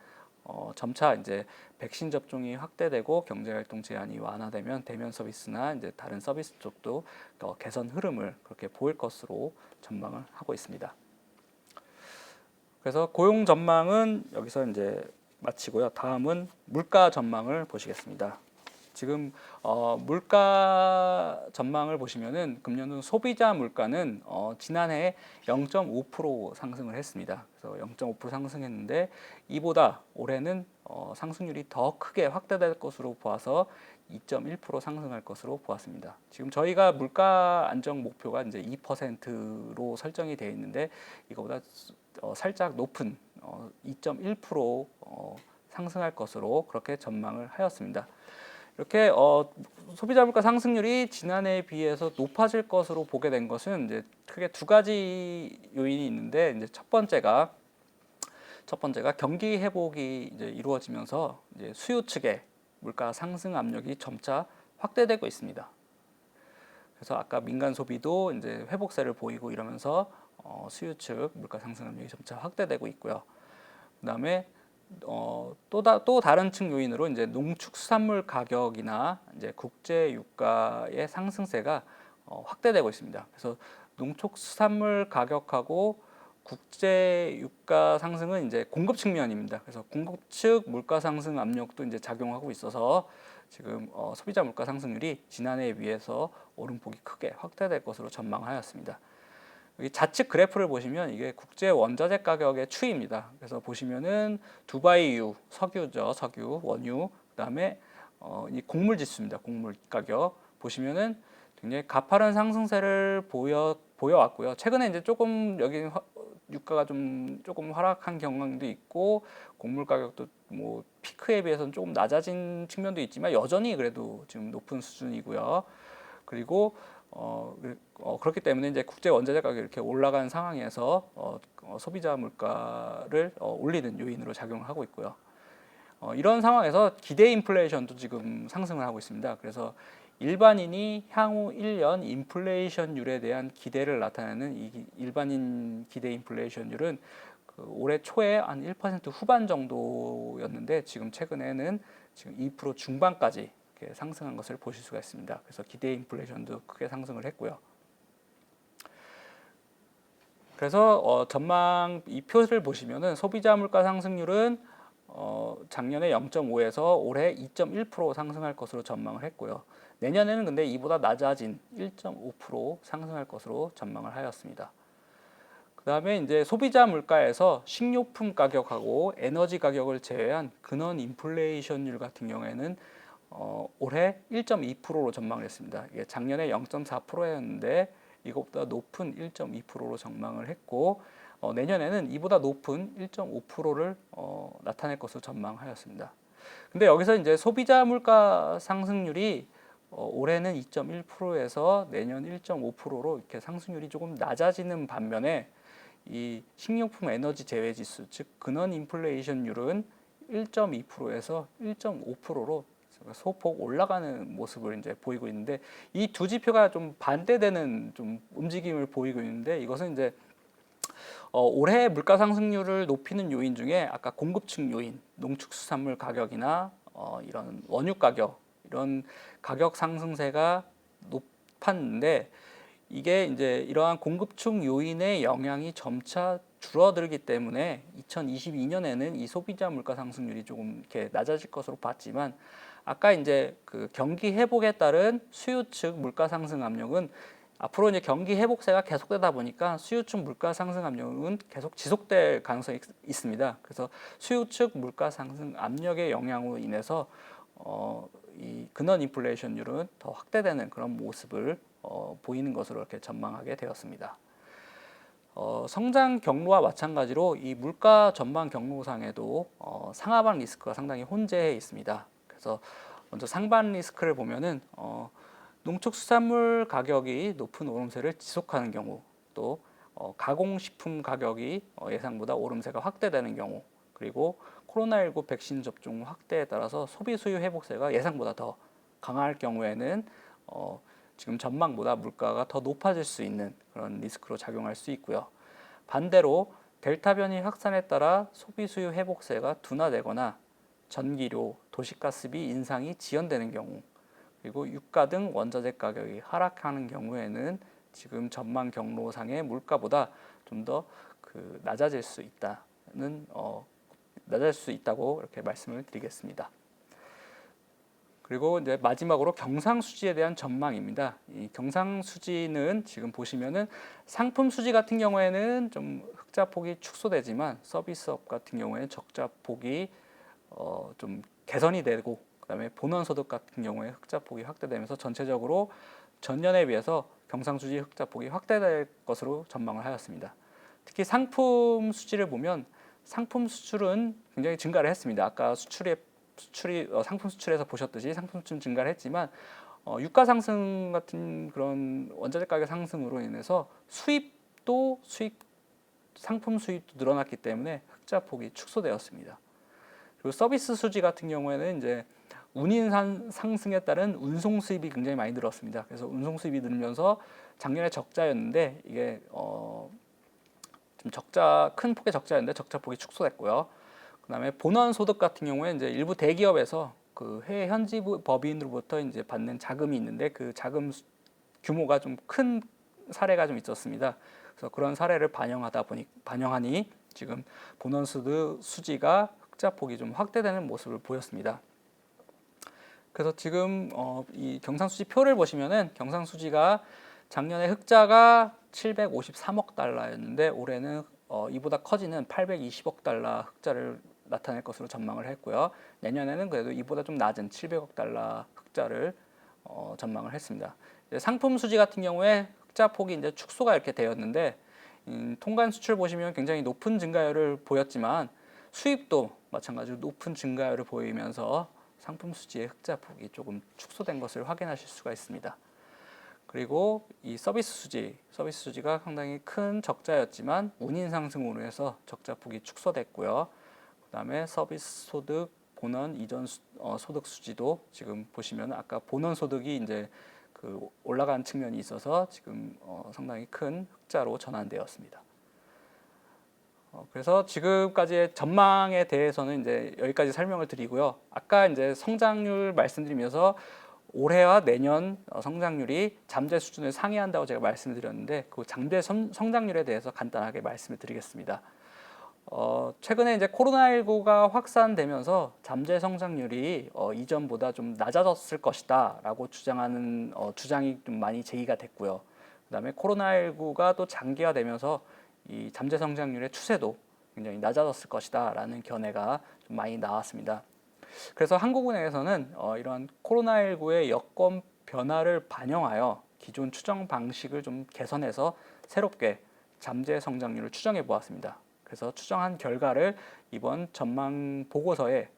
점차 이제 백신 접종이 확대되고 경제활동 제한이 완화되면 대면 서비스나 이제 다른 서비스 쪽도 개선 흐름을 그렇게 보일 것으로 전망을 하고 있습니다. 그래서 고용 전망은 여기서 이제 마치고요. 다음은 물가 전망을 보시겠습니다. 지금 물가 전망을 보시면은 금년도 소비자 물가는 지난해 0.5% 상승을 했습니다. 그래서 0.5% 상승했는데 이보다 올해는 상승률이 더 크게 확대될 것으로 보아서 2.1% 상승할 것으로 보았습니다. 지금 저희가 물가 안정 목표가 이제 2%로 설정이 되어 있는데 이거보다 살짝 높은 2.1% 상승할 것으로 그렇게 전망을 하였습니다. 이렇게 소비자 물가 상승률이 지난해에 비해서 높아질 것으로 보게 된 것은 이제 크게 두 가지 요인이 있는데 이제 첫 번째가 경기 회복이 이제 이루어지면서 이제 수요 측의 물가 상승 압력이 점차 확대되고 있습니다. 그래서 아까 민간 소비도 이제 회복세를 보이고 이러면서 수요 측 물가 상승 압력이 점차 확대되고 있고요. 그다음에 또 다른 측 요인으로 이제 농축수산물 가격이나 이제 국제 유가의 상승세가 확대되고 있습니다. 그래서 농축수산물 가격하고 국제 유가 상승은 이제 공급 측면입니다. 그래서 공급 측 물가 상승 압력도 이제 작용하고 있어서 지금 소비자 물가 상승률이 지난해에 비해서 오름폭이 크게 확대될 것으로 전망하였습니다. 여기 좌측 그래프를 보시면 이게 국제 원자재 가격의 추이입니다. 그래서 보시면은 두바이유, 석유죠, 석유, 원유, 그다음에 이 곡물 지수입니다. 곡물 가격 보시면은 굉장히 가파른 상승세를 보여왔고요. 최근에 이제 조금 여기 유가가 조금 하락한 경향도 있고 곡물 가격도 뭐 피크에 비해서는 조금 낮아진 측면도 있지만 여전히 그래도 지금 높은 수준이고요. 그리고 그렇기 때문에 이제 국제 원자재 가격이 이렇게 올라간 상황에서 소비자 물가를 올리는 요인으로 작용을 하고 있고요. 이런 상황에서 기대 인플레이션도 지금 상승을 하고 있습니다. 그래서 일반인이 향후 1년 인플레이션율에 대한 기대를 나타내는 이 일반인 기대 인플레이션율은 올해 초에 한 1% 후반 정도였는데 지금 최근에는 지금 2% 중반까지 이렇게 상승한 것을 보실 수가 있습니다. 그래서 기대 인플레이션도 크게 상승을 했고요. 그래서 전망 이 표를 보시면은 소비자 물가 상승률은 작년에 0.5에서 올해 2.1% 상승할 것으로 전망을 했고요. 내년에는 근데 이보다 낮아진 1.5% 상승할 것으로 전망을 하였습니다. 그다음에 이제 소비자 물가에서 식료품 가격하고 에너지 가격을 제외한 근원 인플레이션율 같은 경우에는 올해 1.2%로 전망을 했습니다. 이게 작년에 0.4%였는데 이것보다 높은 1.2%로 전망을 했고 내년에는 이보다 높은 1.5%를 나타낼 것으로 전망하였습니다. 근데 여기서 이제 소비자 물가 상승률이 올해는 2.1%에서 내년 1.5%로 이렇게 상승률이 조금 낮아지는 반면에 이 식료품 에너지 제외 지수 즉 근원 인플레이션율은 1.2%에서 1.5%로 소폭 올라가는 모습을 이제 보이고 있는데 이 두 지표가 좀 반대되는 좀 움직임을 보이고 있는데 이것은 이제 올해 물가 상승률을 높이는 요인 중에 아까 공급층 요인, 농축수산물 가격이나 이런 원유 가격 이런 가격 상승세가 높았는데 이게 이제 이러한 공급층 요인의 영향이 점차 줄어들기 때문에 2022년에는 이 소비자 물가 상승률이 조금 이렇게 낮아질 것으로 봤지만 아까 이제 그 경기 회복에 따른 수요 측 물가 상승 압력은 앞으로 이제 경기 회복세가 계속되다 보니까 수요 측 물가 상승 압력은 계속 지속될 가능성이 있습니다. 그래서 수요 측 물가 상승 압력의 영향으로 인해서 이 근원 인플레이션율은 더 확대되는 그런 모습을 보이는 것으로 이렇게 전망하게 되었습니다. 성장 경로와 마찬가지로 이 물가 전망 경로상에도 상하방 리스크가 상당히 혼재해 있습니다. 그래서 먼저 상반 리스크를 보면은 농축수산물 가격이 높은 오름세를 지속하는 경우, 또 가공식품 가격이 예상보다 오름세가 확대되는 경우, 그리고 코로나19 백신 접종 확대에 따라서 소비 수요 회복세가 예상보다 더 강할 경우에는 지금 전망보다 물가가 더 높아질 수 있는 그런 리스크로 작용할 수 있고요. 반대로 델타 변이 확산에 따라 소비 수요 회복세가 둔화되거나 전기료, 도시가스비 인상이 지연되는 경우, 그리고 유가 등 원자재 가격이 하락하는 경우에는 지금 전망 경로상의 물가보다 좀 더 낮아질 수 있다고 이렇게 말씀을 드리겠습니다. 그리고 이제 마지막으로 경상수지에 대한 전망입니다. 이 경상수지는 지금 보시면은 상품 수지 같은 경우에는 좀 흑자폭이 축소되지만 서비스업 같은 경우에는 적자폭이 좀 개선이 되고, 그다음에 본원소득 같은 경우에 흑자폭이 확대되면서 전체적으로 전년에 비해서 경상수지 흑자폭이 확대될 것으로 전망을 하였습니다. 특히 상품 수지를 보면 상품 수출은 굉장히 증가를 했습니다. 아까 수출이 상품 수출에서 보셨듯이 상품 수출은 증가를 했지만 유가 상승 같은 그런 원자재 가격 상승으로 인해서 상품 수입도 늘어났기 때문에 흑자폭이 축소되었습니다. 그리고 서비스 수지 같은 경우에는 이제 운임 상승에 따른 운송 수입이 굉장히 많이 늘었습니다. 그래서 운송 수입이 늘면서 작년에 적자였는데 이게 좀 큰 폭의 적자였는데 적자폭이 축소됐고요. 그다음에 본원 소득 같은 경우에 이제 일부 대기업에서 그 해외 현지 법인으로부터 이제 받는 자금이 있는데 그 자금 규모가 좀 큰 사례가 좀 있었습니다. 그래서 그런 사례를 반영하니 지금 본원 소득 수지가 흑자폭이 좀 확대되는 모습을 보였습니다. 그래서 지금 이 경상수지 표를 보시면은 경상수지가 작년에 흑자가 753억 달러였는데 올해는 이보다 커지는 820억 달러 흑자를 나타낼 것으로 전망을 했고요. 내년에는 그래도 이보다 좀 낮은 700억 달러 흑자를 전망을 했습니다. 상품 수지 같은 경우에 흑자폭이 이제 축소가 이렇게 되었는데 통관 수출 보시면 굉장히 높은 증가율을 보였지만 수입도 마찬가지로 높은 증가율을 보이면서 상품 수지의 흑자폭이 조금 축소된 것을 확인하실 수가 있습니다. 그리고 이 서비스 수지가 상당히 큰 적자였지만 운임 상승으로 해서 적자폭이 축소됐고요. 그다음에 서비스 소득, 본원 이전 소득 수지도 지금 보시면 아까 본원 소득이 이제 그 올라간 측면이 있어서 지금 상당히 큰 흑자로 전환되었습니다. 그래서 지금까지의 전망에 대해서는 이제 여기까지 설명을 드리고요. 아까 이제 성장률 말씀드리면서 올해와 내년 성장률이 잠재 수준을 상회한다고 제가 말씀을 드렸는데 그 잠재 성장률에 대해서 간단하게 말씀을 드리겠습니다. 최근에 이제 코로나19가 확산되면서 잠재 성장률이 이전보다 좀 낮아졌을 것이다라고 주장하는 주장이 좀 많이 제기가 됐고요. 그다음에 코로나19가 또 장기화되면서 이 잠재 성장률의 추세도 굉장히 낮아졌을 것이다라는 견해가 좀 많이 나왔습니다. 그래서 한국은행에서는 이러한 코로나19의 여건 변화를 반영하여 기존 추정 방식을 좀 개선해서 새롭게 잠재 성장률을 추정해 보았습니다. 그래서 추정한 결과를 이번 전망 보고서에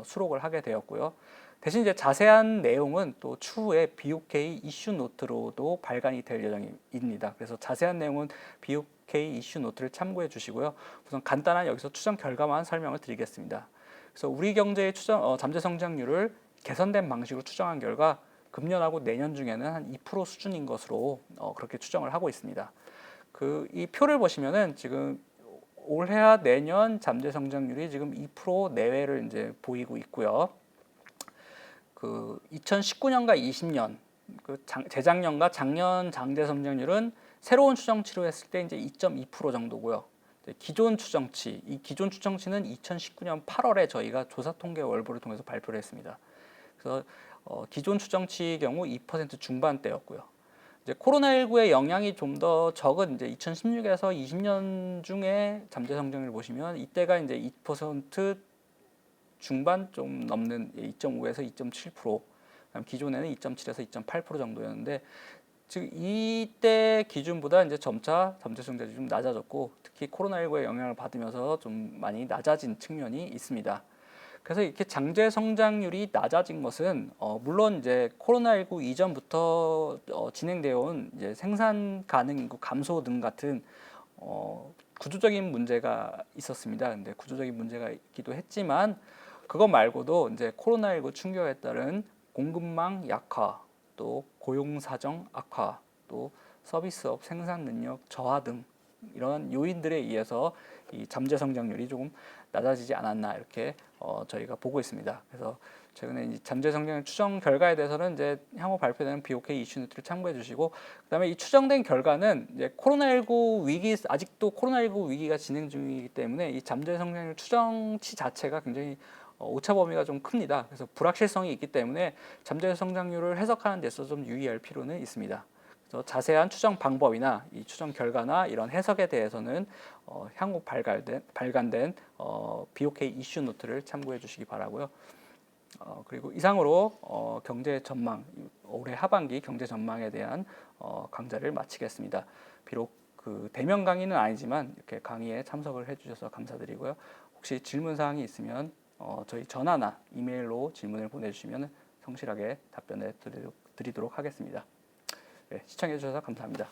수록을 하게 되었고요. 대신 이제 자세한 내용은 또 추후에 BOK 이슈 노트로도 발간이 될 예정입니다. 그래서 자세한 내용은 BOK 이슈 노트를 참고해 주시고요. 우선 간단한 여기서 추정 결과만 설명을 드리겠습니다. 그래서 우리 경제의 잠재 성장률을 개선된 방식으로 추정한 결과 금년하고 내년 중에는 한 2% 수준인 것으로 그렇게 추정을 하고 있습니다. 이 표를 보시면은 지금 올해와 내년 잠재 성장률이 지금 2% 내외를 이제 보이고 있고요. 2019년과 20년, 재작년과 작년 잠재 성장률은 새로운 추정치로 했을 때 이제 2.2% 정도고요. 기존 추정치, 이 기존 추정치는 2019년 8월에 저희가 조사 통계 월보를 통해서 발표를 했습니다. 그래서 기존 추정치의 경우 2% 중반대였고요. 이제 코로나19의 영향이 좀 더 적은 이제 2016에서 20년 중에 잠재 성장률을 보시면 이때가 이제 2% 중반 좀 넘는 2.5에서 2.7%, 그다음 기존에는 2.7에서 2.8% 정도였는데 즉 이때 기준보다 이제 점차 잠재 성장률이 좀 낮아졌고 특히 코로나19의 영향을 받으면서 좀 많이 낮아진 측면이 있습니다. 그래서 이렇게 잠재 성장률이 낮아진 것은 물론 이제 코로나19 이전부터 진행되어 온 이제 생산 가능 인구 감소 등 같은 구조적인 문제가 있었습니다. 근데 구조적인 문제가 있기도 했지만 그거 말고도 이제 코로나19 충격에 따른 공급망 약화, 또 고용 사정 악화, 또 서비스업 생산 능력 저하 등 이런 요인들에 의해서 이 잠재 성장률이 조금 낮아지지 않았나 이렇게 저희가 보고 있습니다. 그래서 최근에 이 잠재 성장률 추정 결과에 대해서는 이제 향후 발표되는 BOK 이슈 노트를 참고해 주시고 그다음에 이 추정된 결과는 이제 코로나19 위기 아직도 코로나19 위기가 진행 중이기 때문에 이 잠재 성장률 추정치 자체가 굉장히 오차 범위가 좀 큽니다. 그래서 불확실성이 있기 때문에 잠재 성장률을 해석하는 데 있어서 좀 유의할 필요는 있습니다. 그래서 자세한 추정 방법이나 이 추정 결과나 이런 해석에 대해서는 향후 발간된 BOK 이슈 노트를 참고해 주시기 바라고요. 그리고 이상으로 경제 전망, 올해 하반기 경제 전망에 대한 강좌를 마치겠습니다. 비록 그 대면 강의는 아니지만 이렇게 강의에 참석을 해주셔서 감사드리고요. 혹시 질문 사항이 있으면 저희 전화나 이메일로 질문을 보내주시면 성실하게 답변해 드리도록 하겠습니다. 네, 시청해 주셔서 감사합니다.